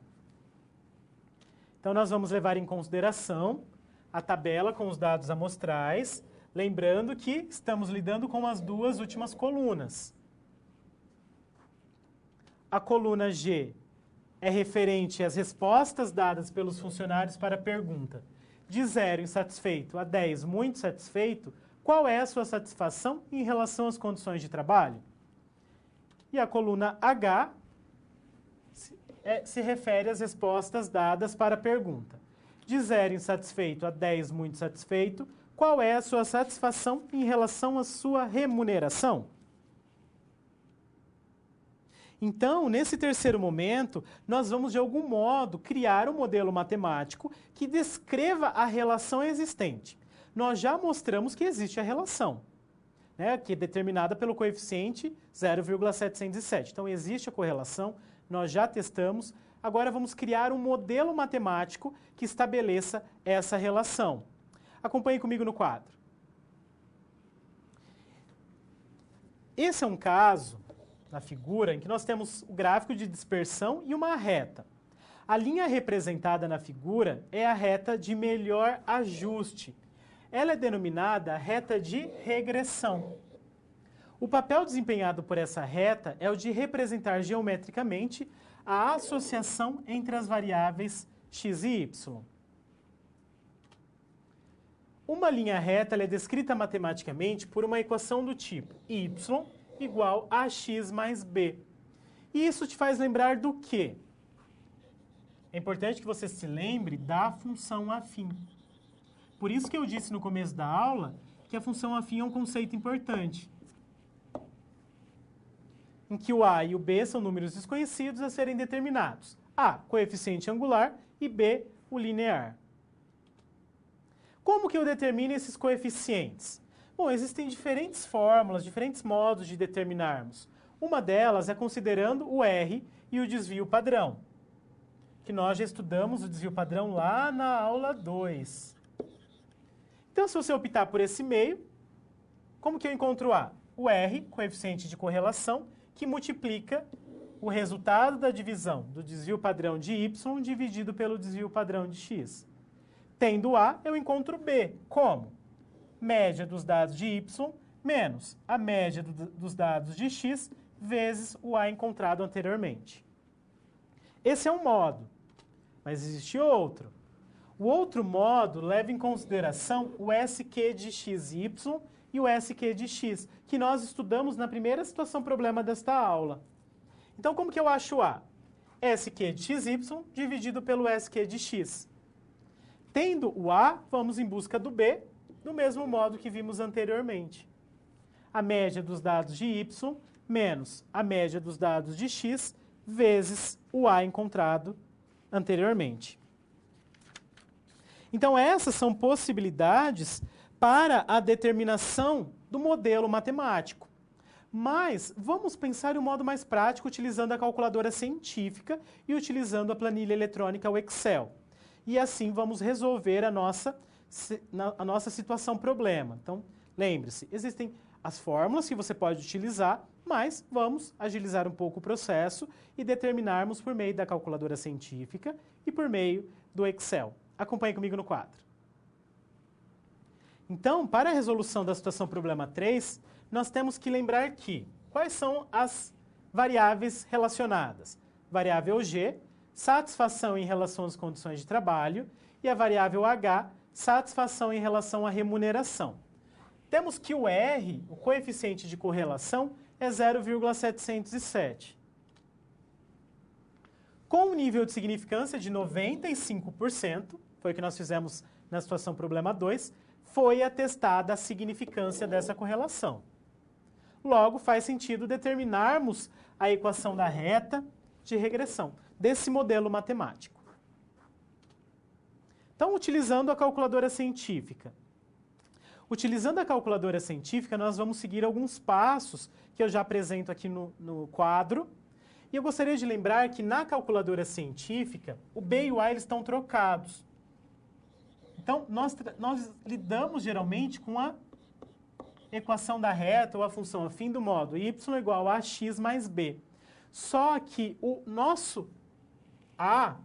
Então, nós vamos levar em consideração a tabela com os dados amostrais, lembrando que estamos lidando com as duas últimas colunas. A coluna G é referente às respostas dadas pelos funcionários para a pergunta de 0 insatisfeito a 10 muito satisfeito, qual é a sua satisfação em relação às condições de trabalho? E a coluna H se refere às respostas dadas para a pergunta. De 0 insatisfeito a 10 muito satisfeito, qual é a sua satisfação em relação à sua remuneração? Então, nesse terceiro momento, nós vamos, de algum modo, criar um modelo matemático que descreva a relação existente. Nós já mostramos que existe a relação, né, que é determinada pelo coeficiente 0,707. Então, existe a correlação, nós já testamos. Agora, vamos criar um modelo matemático que estabeleça essa relação. Acompanhe comigo no quadro. Esse é um caso, na figura, em que nós temos o gráfico de dispersão e uma reta. A linha representada na figura é a reta de melhor ajuste. Ela é denominada reta de regressão. O papel desempenhado por essa reta é o de representar geometricamente a associação entre as variáveis x e y. Uma linha reta é descrita matematicamente por uma equação do tipo y igual a x mais b. E isso te faz lembrar do quê? É importante que você se lembre da função afim. Por isso que eu disse no começo da aula que a função afim é um conceito importante. Em que o a e o b são números desconhecidos a serem determinados. A, coeficiente angular, e b, o linear. Como que eu determino esses coeficientes? Bom, existem diferentes fórmulas, diferentes modos de determinarmos. Uma delas é considerando o R e o desvio padrão, que nós já estudamos o desvio padrão lá na aula 2. Então, se você optar por esse meio, como que eu encontro A? O R, coeficiente de correlação, que multiplica o resultado da divisão do desvio padrão de Y dividido pelo desvio padrão de X. Tendo A, eu encontro B. Como? Média dos dados de Y menos a média dos dados de X vezes o A encontrado anteriormente. Esse é um modo, mas existe outro. O outro modo leva em consideração o SQ de XY e o SQ de X, que nós estudamos na primeira situação problema desta aula. Então, como que eu acho A? SQ de XY dividido pelo SQ de X. Tendo o A, vamos em busca do B, do mesmo modo que vimos anteriormente. A média dos dados de Y menos a média dos dados de X vezes o A encontrado anteriormente. Então, essas são possibilidades para a determinação do modelo matemático. Mas vamos pensar em um modo mais prático utilizando a calculadora científica e utilizando a planilha eletrônica, o Excel. E assim vamos resolver a nossa situação problema. Então, lembre-se, existem as fórmulas que você pode utilizar, mas vamos agilizar um pouco o processo e determinarmos por meio da calculadora científica e por meio do Excel. Acompanhe comigo no quadro. Então, para a resolução da situação problema 3, nós temos que lembrar que quais são as variáveis relacionadas? Variável G, satisfação em relação às condições de trabalho, e a variável H, satisfação em relação à remuneração. Temos que o R, o coeficiente de correlação, é 0,707. Com um nível de significância de 95%, foi o que nós fizemos na situação problema 2, foi atestada a significância dessa correlação. Logo, faz sentido determinarmos a equação da reta de regressão desse modelo matemático. Então, utilizando a calculadora científica. Utilizando a calculadora científica, nós vamos seguir alguns passos que eu já apresento aqui no quadro. E eu gostaria de lembrar que na calculadora científica, o B e o A eles estão trocados. Então, nós lidamos geralmente com a equação da reta ou a função afim do modo y igual a x mais b. Só que o nosso A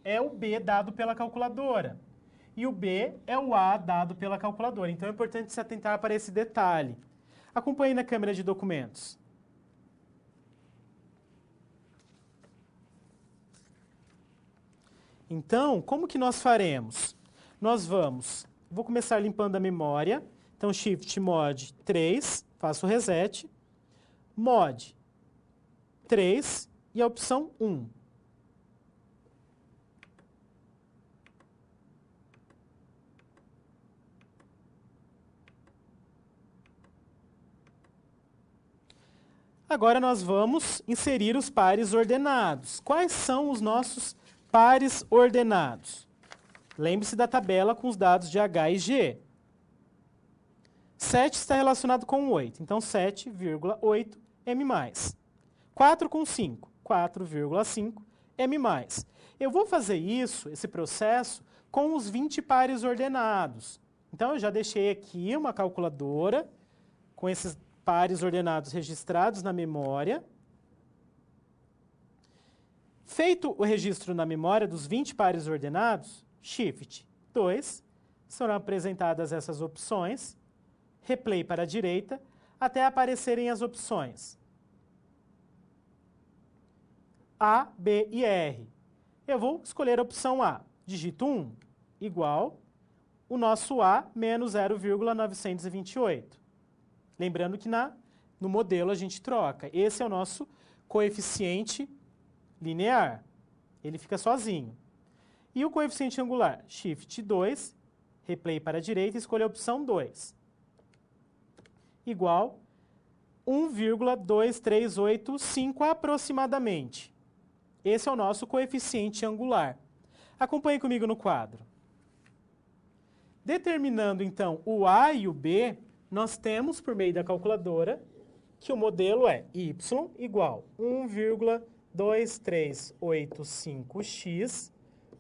é o B dado pela calculadora. E o B é o A dado pela calculadora. Então, é importante se atentar para esse detalhe. Acompanhe na câmera de documentos. Então, como que nós faremos? Nós vou começar limpando a memória. Então, Shift Mod 3, faço reset. Mod 3 e a opção 1. Agora nós vamos inserir os pares ordenados. Quais são os nossos pares ordenados? Lembre-se da tabela com os dados de H e G. 7 está relacionado com 8, então 7,8 M+. 4 com 5, 4,5 M+. Eu vou fazer isso, esse processo, com os 20 pares ordenados. Então, eu já deixei aqui uma calculadora com esses pares ordenados registrados na memória. Feito o registro na memória dos 20 pares ordenados, Shift 2, serão apresentadas essas opções, replay para a direita, até aparecerem as opções A, B e R. Eu vou escolher a opção A. Digito 1, igual o nosso A menos 0,928. Lembrando que na no modelo a gente troca. Esse é o nosso coeficiente linear. Ele fica sozinho. E o coeficiente angular? Shift 2, replay para a direita e escolha a opção 2. Igual 1,2385 aproximadamente. Esse é o nosso coeficiente angular. Acompanhe comigo no quadro. Determinando, então, o A e o B, nós temos, por meio da calculadora, que o modelo é y igual 1,2385x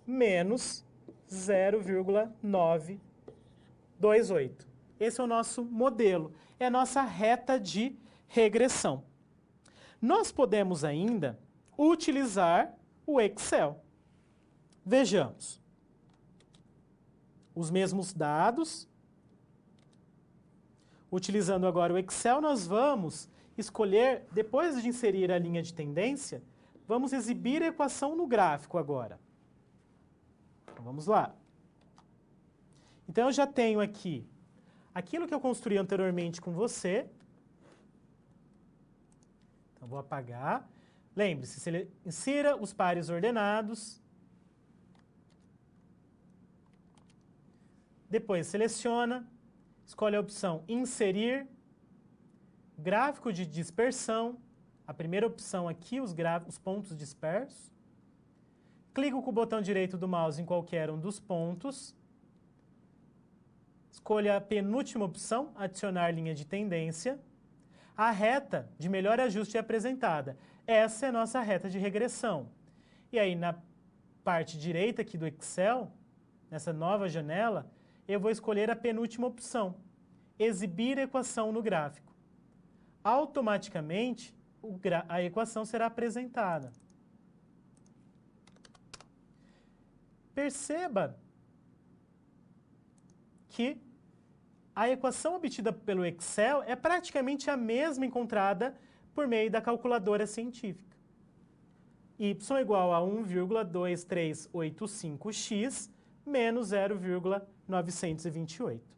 menos 0,928. Esse é o nosso modelo, é a nossa reta de regressão. Nós podemos ainda utilizar o Excel. Vejamos. Os mesmos dados. Utilizando agora o Excel, nós vamos escolher, depois de inserir a linha de tendência, vamos exibir a equação no gráfico agora. Então, vamos lá. Então, eu já tenho aqui aquilo que eu construí anteriormente com você. Então, vou apagar. Lembre-se, insira os pares ordenados. Depois, seleciona. Escolhe a opção Inserir, Gráfico de Dispersão, a primeira opção aqui, os pontos dispersos. Clico com o botão direito do mouse em qualquer um dos pontos. Escolha a penúltima opção, Adicionar linha de tendência. A reta de melhor ajuste é apresentada. Essa é a nossa reta de regressão. E aí, na parte direita aqui do Excel, nessa nova janela, eu vou escolher a penúltima opção, exibir equação no gráfico. Automaticamente, a equação será apresentada. Perceba que a equação obtida pelo Excel é praticamente a mesma encontrada por meio da calculadora científica. Y igual a 1,2385x menos 0,928.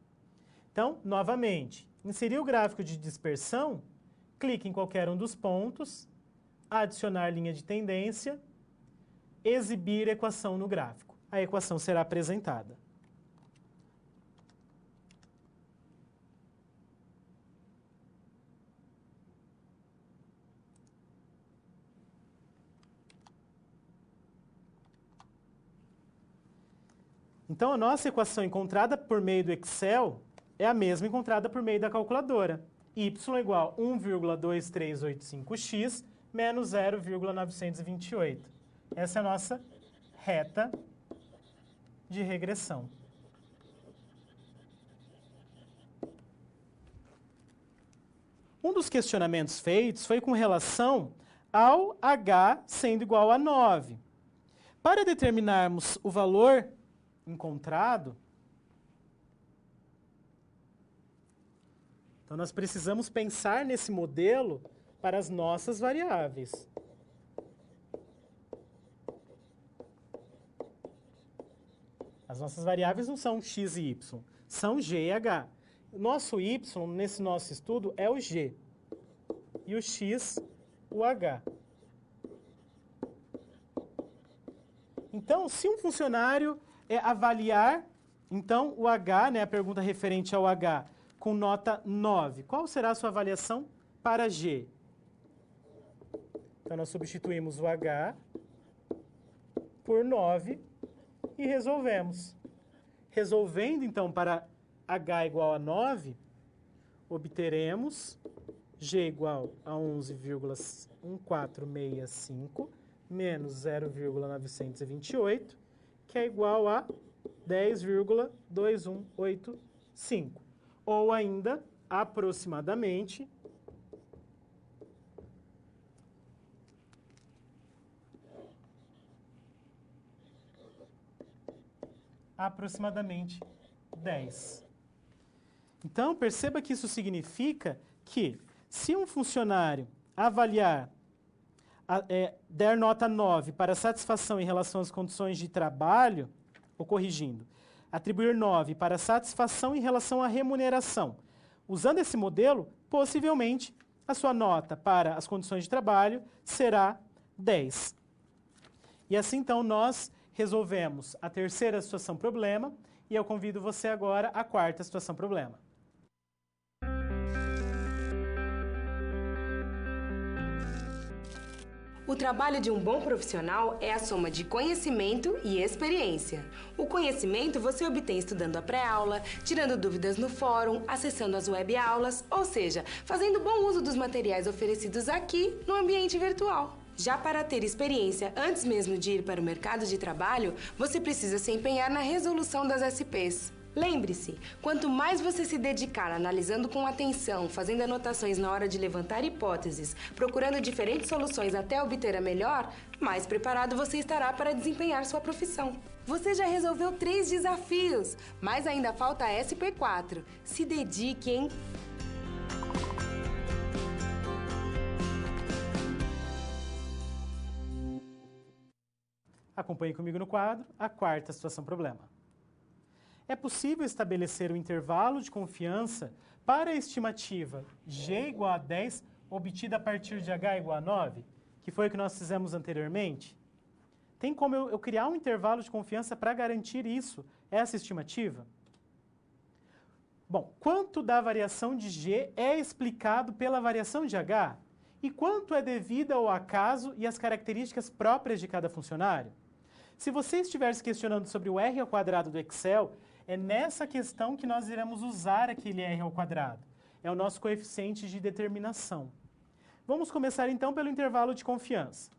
Então, novamente, inserir o gráfico de dispersão, clique em qualquer um dos pontos, adicionar linha de tendência, exibir equação no gráfico. A equação será apresentada. Então, a nossa equação encontrada por meio do Excel é a mesma encontrada por meio da calculadora. Y igual a 1,2385x menos 0,928. Essa é a nossa reta de regressão. Um dos questionamentos feitos foi com relação ao h sendo igual a 9. Para determinarmos o valor encontrado, então nós precisamos pensar nesse modelo para as nossas variáveis. As nossas variáveis não são x e y, são g e h. O nosso y, nesse nosso estudo, é o g. E o x, o h. Então, se um funcionário avaliar, então, o h, né, a pergunta referente ao h, com nota 9, qual será a sua avaliação para g? Então, nós substituímos o h por 9 e resolvemos. Resolvendo, então, para h igual a 9, obteremos g igual a 11,1465 menos 0,928, que é igual a 10,2185. Ou ainda, aproximadamente, aproximadamente 10. Então, perceba que isso significa que, se um funcionário avaliar, der nota 9 para satisfação em relação às condições de trabalho, ou corrigindo, atribuir 9 para satisfação em relação à remuneração, usando esse modelo, possivelmente a sua nota para as condições de trabalho será 10. E assim, então, nós resolvemos a terceira situação problema e eu convido você agora à quarta situação problema. O trabalho de um bom profissional é a soma de conhecimento e experiência. O conhecimento você obtém estudando a pré-aula, tirando dúvidas no fórum, acessando as web-aulas, ou seja, fazendo bom uso dos materiais oferecidos aqui no ambiente virtual. Já para ter experiência antes mesmo de ir para o mercado de trabalho, você precisa se empenhar na resolução das SPs. Lembre-se, quanto mais você se dedicar analisando com atenção, fazendo anotações na hora de levantar hipóteses, procurando diferentes soluções até obter a melhor, mais preparado você estará para desempenhar sua profissão. Você já resolveu 3 desafios, mas ainda falta a SP4. Se dedique, hein? Acompanhe comigo no quadro a quarta situação problema. É possível estabelecer um intervalo de confiança para a estimativa G igual a 10 obtida a partir de H igual a 9, que foi o que nós fizemos anteriormente? Tem como eu criar um intervalo de confiança para garantir isso, essa estimativa? Bom, quanto da variação de G é explicado pela variação de H? E quanto é devido ao acaso e às características próprias de cada funcionário? Se você estiver se questionando sobre o R ao quadrado do Excel, é nessa questão que nós iremos usar aquele R ao quadrado. É o nosso coeficiente de determinação. Vamos começar então pelo intervalo de confiança.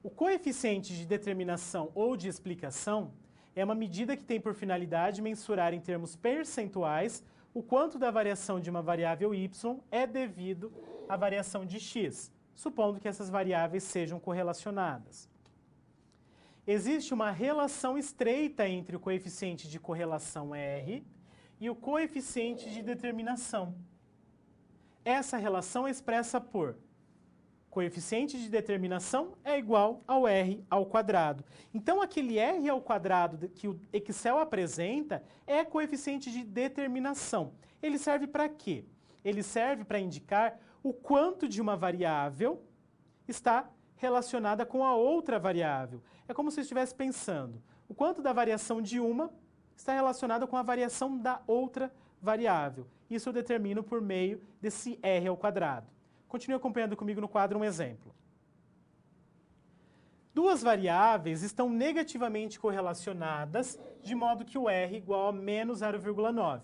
O coeficiente de determinação ou de explicação é uma medida que tem por finalidade mensurar em termos percentuais o quanto da variação de uma variável y é devido à variação de x, supondo que essas variáveis sejam correlacionadas. Existe uma relação estreita entre o coeficiente de correlação R e o coeficiente de determinação. Essa relação é expressa por coeficiente de determinação é igual ao R ao quadrado. Então, aquele R ao quadrado que o Excel apresenta é coeficiente de determinação. Ele serve para quê? Ele serve para indicar o quanto de uma variável está relacionada com a outra variável. É como se estivesse pensando, o quanto da variação de uma está relacionada com a variação da outra variável. Isso eu determino por meio desse R ao quadrado. Continue acompanhando comigo no quadro um exemplo. Duas variáveis estão negativamente correlacionadas, de modo que o R igual a menos 0,9.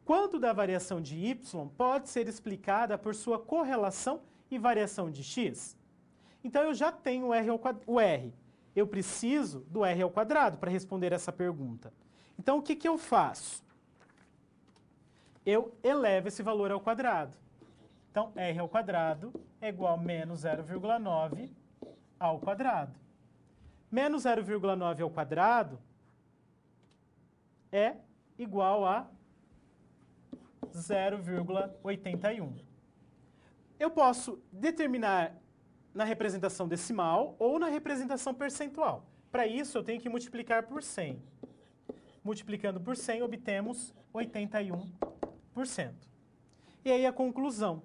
Quanto da variação de y pode ser explicada por sua correlação e variação de x? Então, eu já tenho o R. Eu preciso do R ao quadrado para responder essa pergunta. Então, o que eu faço? Eu elevo esse valor ao quadrado. Então, R ao quadrado é igual a menos 0,9 ao quadrado. Menos 0,9 ao quadrado é igual a 0,81. Eu posso determinar na representação decimal ou na representação percentual. Para isso, eu tenho que multiplicar por 100. Multiplicando por 100, obtemos 81%. E aí a conclusão.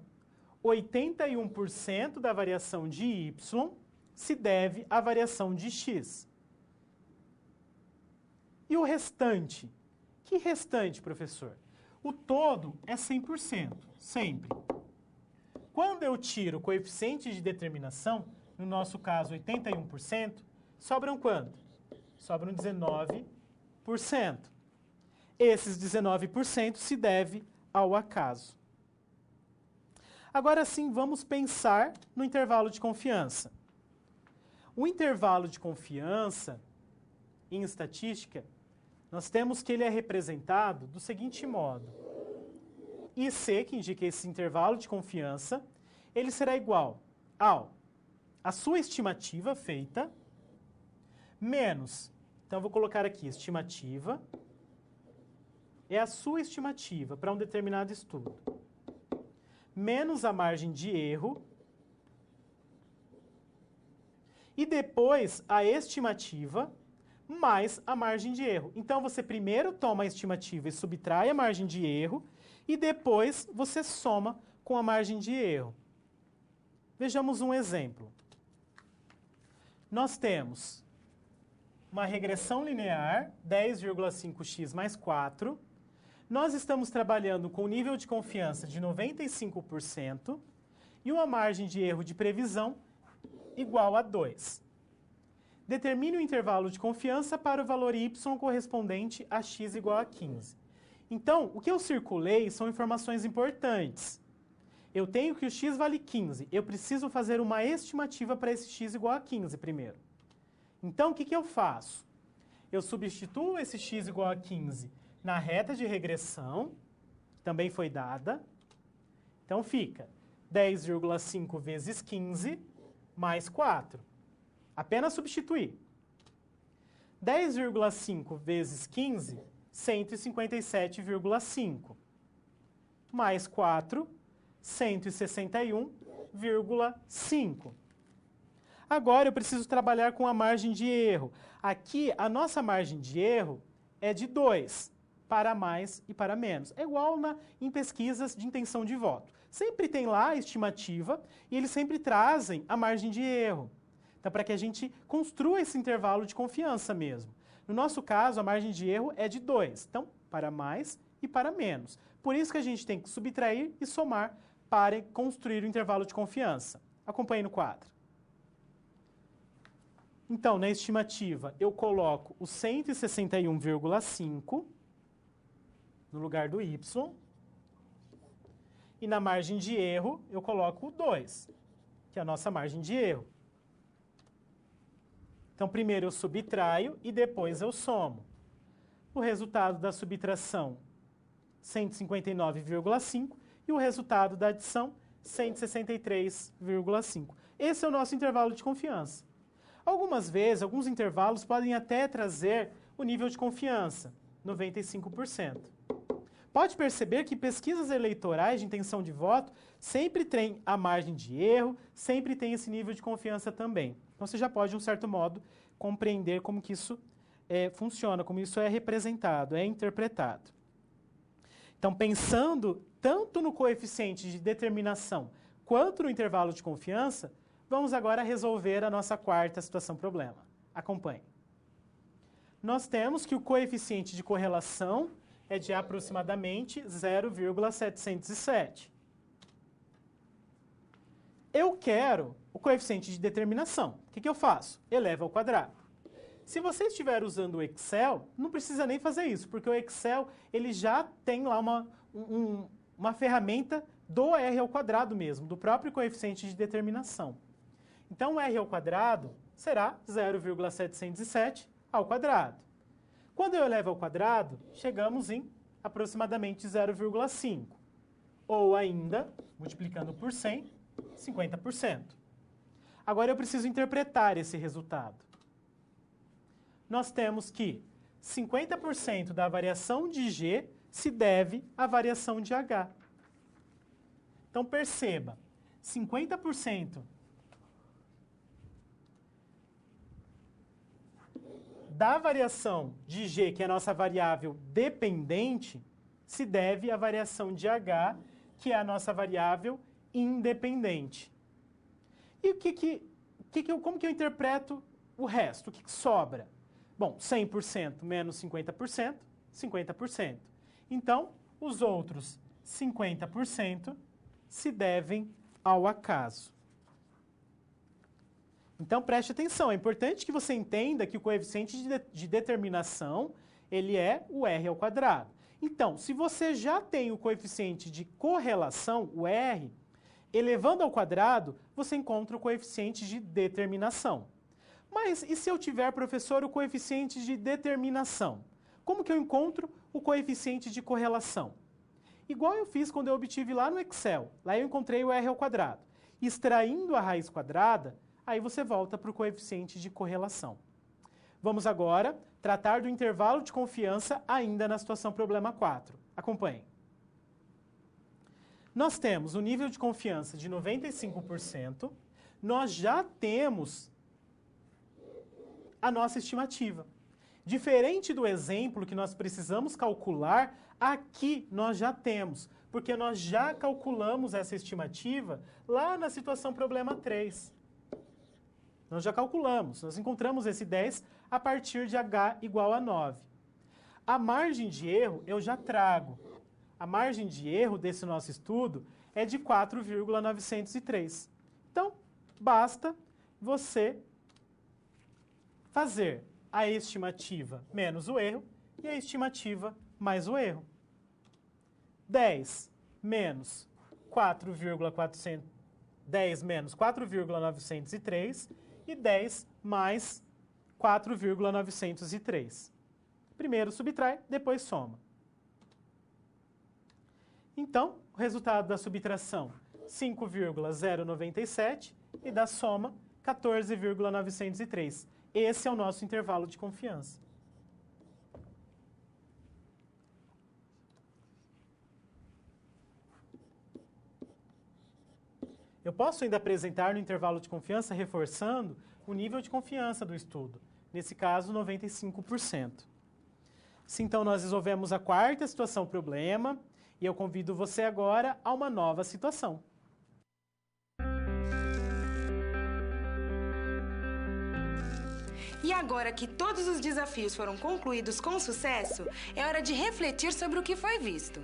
81% da variação de y se deve à variação de x. E o restante? Que restante, professor? O todo é 100%, sempre. Quando eu tiro o coeficiente de determinação, no nosso caso 81%, sobram quanto? Sobram 19%. Esses 19% se deve ao acaso. Agora sim, vamos pensar no intervalo de confiança. O intervalo de confiança, em estatística, nós temos que ele é representado do seguinte modo. IC, que indica esse intervalo de confiança, ele será igual a sua estimativa feita, menos, então eu vou colocar aqui, estimativa, é a sua estimativa para um determinado estudo, menos a margem de erro, e depois a estimativa mais a margem de erro. Então, você primeiro toma a estimativa e subtrai a margem de erro, e depois você soma com a margem de erro. Vejamos um exemplo. Nós temos uma regressão linear, 10,5x mais 4. Nós estamos trabalhando com nível de confiança de 95% e uma margem de erro de previsão igual a 2. Determine o intervalo de confiança para o valor y correspondente a x igual a 15. Então, o que eu circulei são informações importantes. Eu tenho que o x vale 15. Eu preciso fazer uma estimativa para esse x igual a 15 primeiro. Então, o que eu faço? Eu substituo esse x igual a 15 na reta de regressão, que também foi dada. Então, fica 10,5 vezes 15 mais 4. Apenas substituir. 10,5 vezes 15, 157,5. Mais 4, 161,5. Agora eu preciso trabalhar com a margem de erro. Aqui, a nossa margem de erro é de 2, para mais e para menos. É igual em pesquisas de intenção de voto. Sempre tem lá a estimativa e eles sempre trazem a margem de erro. Então, para que a gente construa esse intervalo de confiança mesmo. No nosso caso, a margem de erro é de 2. Então, para mais e para menos. Por isso que a gente tem que subtrair e somar para construir o intervalo de confiança. Acompanhe no quadro. Então, na estimativa, eu coloco o 161,5 no lugar do y. E na margem de erro, eu coloco o 2, que é a nossa margem de erro. Então, primeiro eu subtraio e depois eu somo. O resultado da subtração, 159,5, e o resultado da adição, 163,5. Esse é o nosso intervalo de confiança. Algumas vezes, alguns intervalos podem até trazer o nível de confiança, 95%. Pode perceber que pesquisas eleitorais de intenção de voto sempre tem a margem de erro, sempre tem esse nível de confiança também. Então, você já pode, de um certo modo, compreender como que isso funciona, como isso é representado, é interpretado. Então, pensando tanto no coeficiente de determinação quanto no intervalo de confiança, vamos agora resolver a nossa quarta situação-problema. Acompanhe. Nós temos que o coeficiente de correlação é de aproximadamente 0,707. Eu quero o coeficiente de determinação. O que eu faço? Elevo ao quadrado. Se você estiver usando o Excel, não precisa nem fazer isso, porque o Excel ele já tem lá uma ferramenta do R ao quadrado mesmo, do próprio coeficiente de determinação. Então, o R ao quadrado será 0,707 ao quadrado. Quando eu elevo ao quadrado, chegamos em aproximadamente 0,5. Ou ainda, multiplicando por 100, 50%. Agora eu preciso interpretar esse resultado. Nós temos que 50% da variação de G se deve à variação de H. Então, perceba, 50% da variação de G, que é a nossa variável dependente, se deve à variação de H, que é a nossa variável independente. E como que eu interpreto o resto? O que sobra? Bom, 100% menos 50%, 50%. Então, os outros 50% se devem ao acaso. Então, preste atenção, é importante que você entenda que o coeficiente de determinação, ele é o R ao quadrado. Então, se você já tem o coeficiente de correlação, o R, elevando ao quadrado, você encontra o coeficiente de determinação. Mas e se eu tiver, professor, o coeficiente de determinação? Como que eu encontro o coeficiente de correlação? Igual eu fiz quando eu obtive lá no Excel. Lá eu encontrei o R ao quadrado. Extraindo a raiz quadrada, aí você volta para o coeficiente de correlação. Vamos agora tratar do intervalo de confiança ainda na situação problema 4. Acompanhe. Nós temos o nível de confiança de 95%, nós já temos a nossa estimativa. Diferente do exemplo que nós precisamos calcular Aqui nós já temos, porque nós já calculamos essa estimativa lá na situação problema 3. Nós já calculamos, nós encontramos esse 10 a partir de H igual a 9. A margem de erro eu já trago. A margem de erro desse nosso estudo é de 4,903. Então, basta você fazer a estimativa menos o erro e a estimativa mais o erro. 10 menos 4,903 e 10 mais 4,903. Primeiro subtrai, depois soma. Então, o resultado da subtração, 5,097 e da soma, 14,903. Esse é o nosso intervalo de confiança. Eu posso ainda apresentar no intervalo de confiança, reforçando o nível de confiança do estudo. Nesse caso, 95%. Se então nós resolvemos a quarta situação problema, e eu convido você agora a uma nova situação. E agora que todos os desafios foram concluídos com sucesso, é hora de refletir sobre o que foi visto.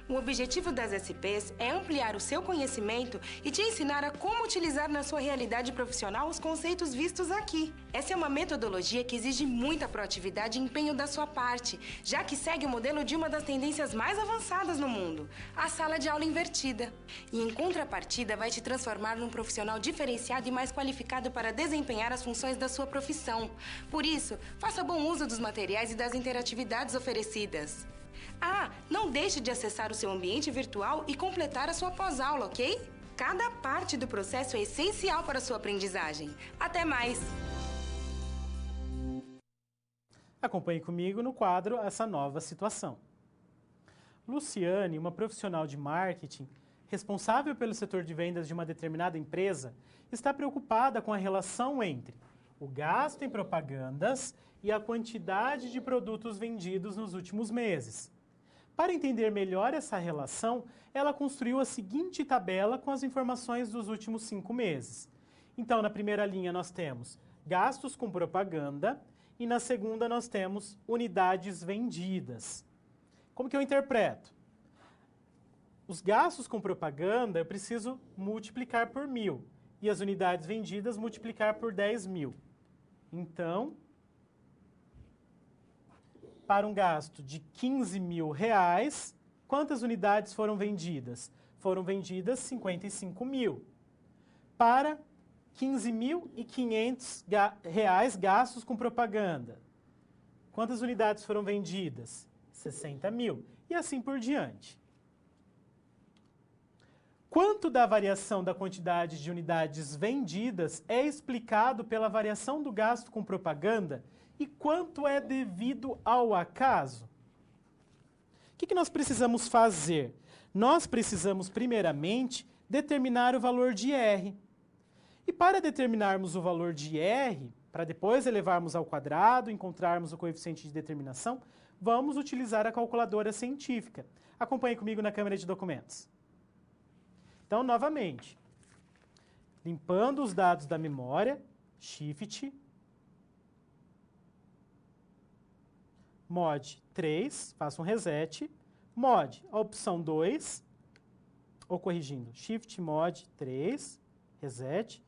O objetivo das SPs é ampliar o seu conhecimento e te ensinar a como utilizar na sua realidade profissional os conceitos vistos aqui. Essa é uma metodologia que exige muita proatividade e empenho da sua parte, já que segue o modelo de uma das tendências mais avançadas no mundo, a sala de aula invertida. E em contrapartida, vai te transformar num profissional diferenciado e mais qualificado para desempenhar as funções da sua profissão. Por isso, faça bom uso dos materiais e das interatividades oferecidas. Ah, não deixe de acessar o seu ambiente virtual e completar a sua pós-aula, ok? Cada parte do processo é essencial para a sua aprendizagem. Até mais! Acompanhe comigo no quadro essa nova situação. Luciane, uma profissional de marketing, responsável pelo setor de vendas de uma determinada empresa, está preocupada com a relação entre o gasto em propagandas e a quantidade de produtos vendidos nos últimos meses. Para entender melhor essa relação, ela construiu a seguinte tabela com as informações dos últimos 5 meses. Então, na primeira linha nós temos gastos com propaganda e na segunda nós temos unidades vendidas. Como que eu interpreto? Os gastos com propaganda eu preciso multiplicar por 1.000 e as unidades vendidas multiplicar por 10.000. Então, para um gasto de R$15.000, quantas unidades foram vendidas? Foram vendidas 55.000. Para R$15.500 gastos com propaganda, quantas unidades foram vendidas? 60.000. E assim por diante. Quanto da variação da quantidade de unidades vendidas é explicado pela variação do gasto com propaganda e quanto é devido ao acaso? O que nós precisamos fazer? Nós precisamos, primeiramente, determinar o valor de R. E para determinarmos o valor de R, para depois elevarmos ao quadrado, encontrarmos o coeficiente de determinação, vamos utilizar a calculadora científica. Acompanhe comigo na câmera de documentos. Então, novamente, limpando os dados da memória, Shift, Mod 3, faço um reset, Mod, a opção 2, ou corrigindo, Shift, Mod 3, reset,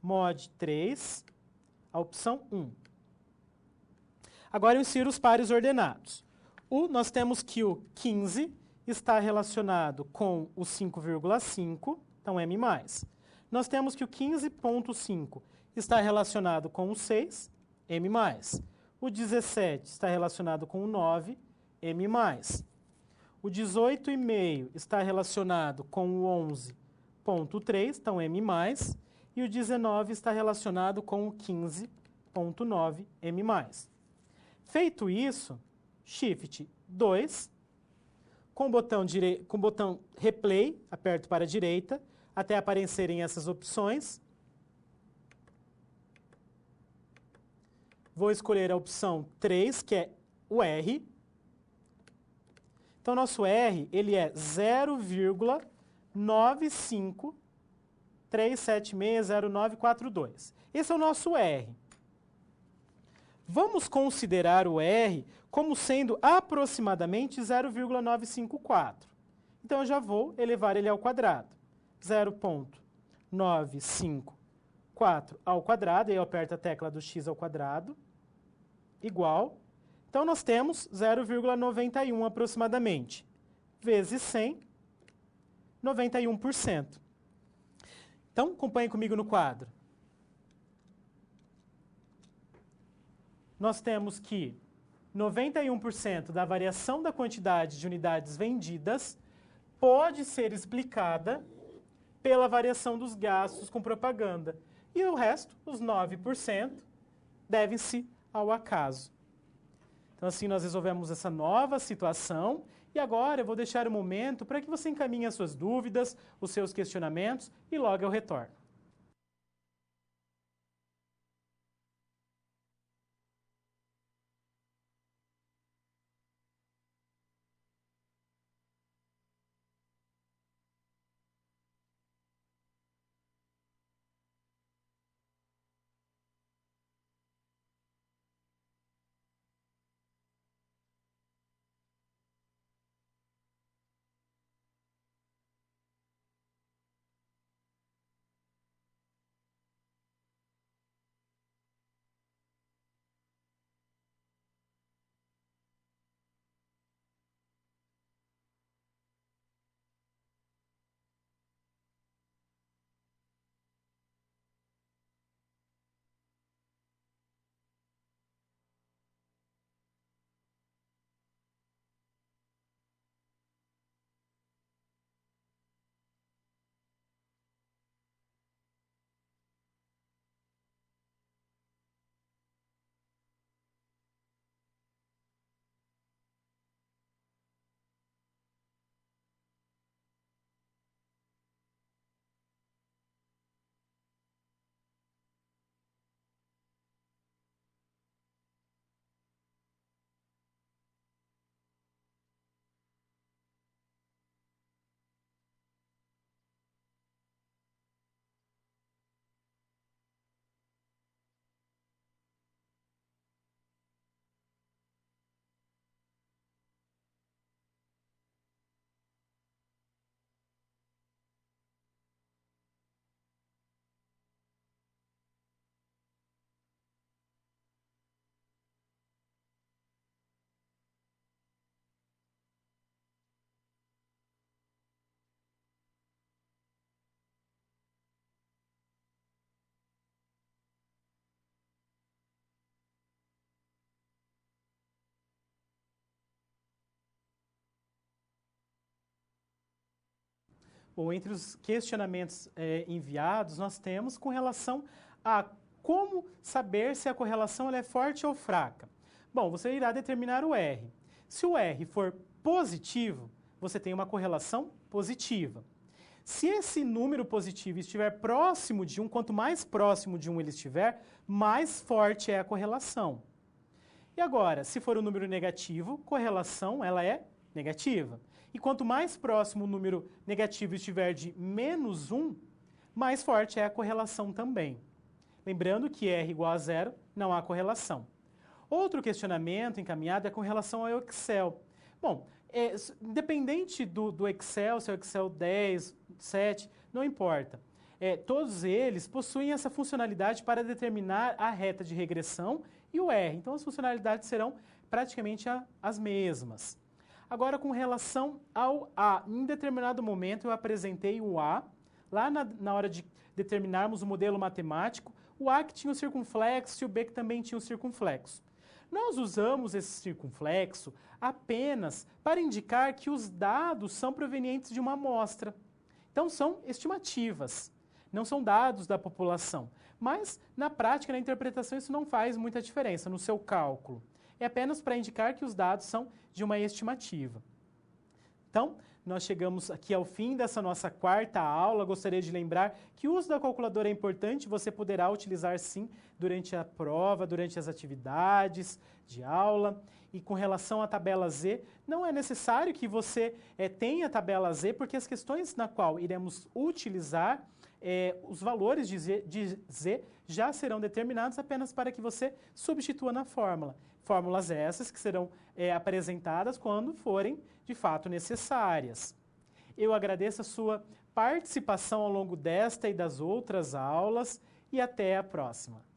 Mod 3, a opção 1. Agora eu insiro os pares ordenados. Nós temos que o 15 está relacionado com o 5,5, então M+. Nós temos que o 15,5 está relacionado com o 6, M+. O 17 está relacionado com o 9, M+. O 18,5 está relacionado com o 11,3, então M+. E o 19 está relacionado com o 15,9, M+. Feito isso, Shift 2, com o botão Replay, aperto para a direita, até aparecerem essas opções. Vou escolher a opção 3, que é o R. Então, nosso R ele é 0,953760942. Esse é o nosso R. Vamos considerar o R como sendo aproximadamente 0,954. Então, eu já vou elevar ele ao quadrado. 0,954 ao quadrado, e eu aperto a tecla do x ao quadrado, igual. Então, nós temos 0,91 aproximadamente, vezes 100, 91%. Então, acompanhe comigo no quadro. Nós temos que 91% da variação da quantidade de unidades vendidas pode ser explicada pela variação dos gastos com propaganda. E o resto, os 9%, devem-se ao acaso. Então, assim, nós resolvemos essa nova situação. E agora eu vou deixar um momento para que você encaminhe as suas dúvidas, os seus questionamentos, e logo eu retorno. Ou entre os questionamentos enviados, nós temos com relação a como saber se a correlação ela é forte ou fraca. Bom, você irá determinar o R. Se o R for positivo, você tem uma correlação positiva. Se esse número positivo estiver próximo de 1, quanto mais próximo de 1 ele estiver, mais forte é a correlação. E agora, se for um número negativo, correlação ela é negativa. E quanto mais próximo o número negativo estiver de menos 1, mais forte é a correlação também. Lembrando que R igual a 0, não há correlação. Outro questionamento encaminhado é com relação ao Excel. Bom, independente do Excel, se é o Excel 10, 7, não importa. Todos eles possuem essa funcionalidade para determinar a reta de regressão e o R. Então, as funcionalidades serão praticamente as mesmas. Agora, com relação ao A, em determinado momento eu apresentei o A, lá na hora de determinarmos o modelo matemático, o A que tinha o circunflexo e o B que também tinha o circunflexo. Nós usamos esse circunflexo apenas para indicar que os dados são provenientes de uma amostra. Então, são estimativas, não são dados da população. Mas, na prática, na interpretação, isso não faz muita diferença no seu cálculo. É apenas para indicar que os dados são de uma estimativa. Então, nós chegamos aqui ao fim dessa nossa quarta aula. Gostaria de lembrar que o uso da calculadora é importante, você poderá utilizar sim durante a prova, durante as atividades de aula. E com relação à tabela Z, não é necessário que você tenha a tabela Z, porque as questões na qual iremos utilizar os valores de Z já serão determinados apenas para que você substitua na fórmula. Fórmulas essas que serão apresentadas quando forem de fato necessárias. Eu agradeço a sua participação ao longo desta e das outras aulas e até a próxima.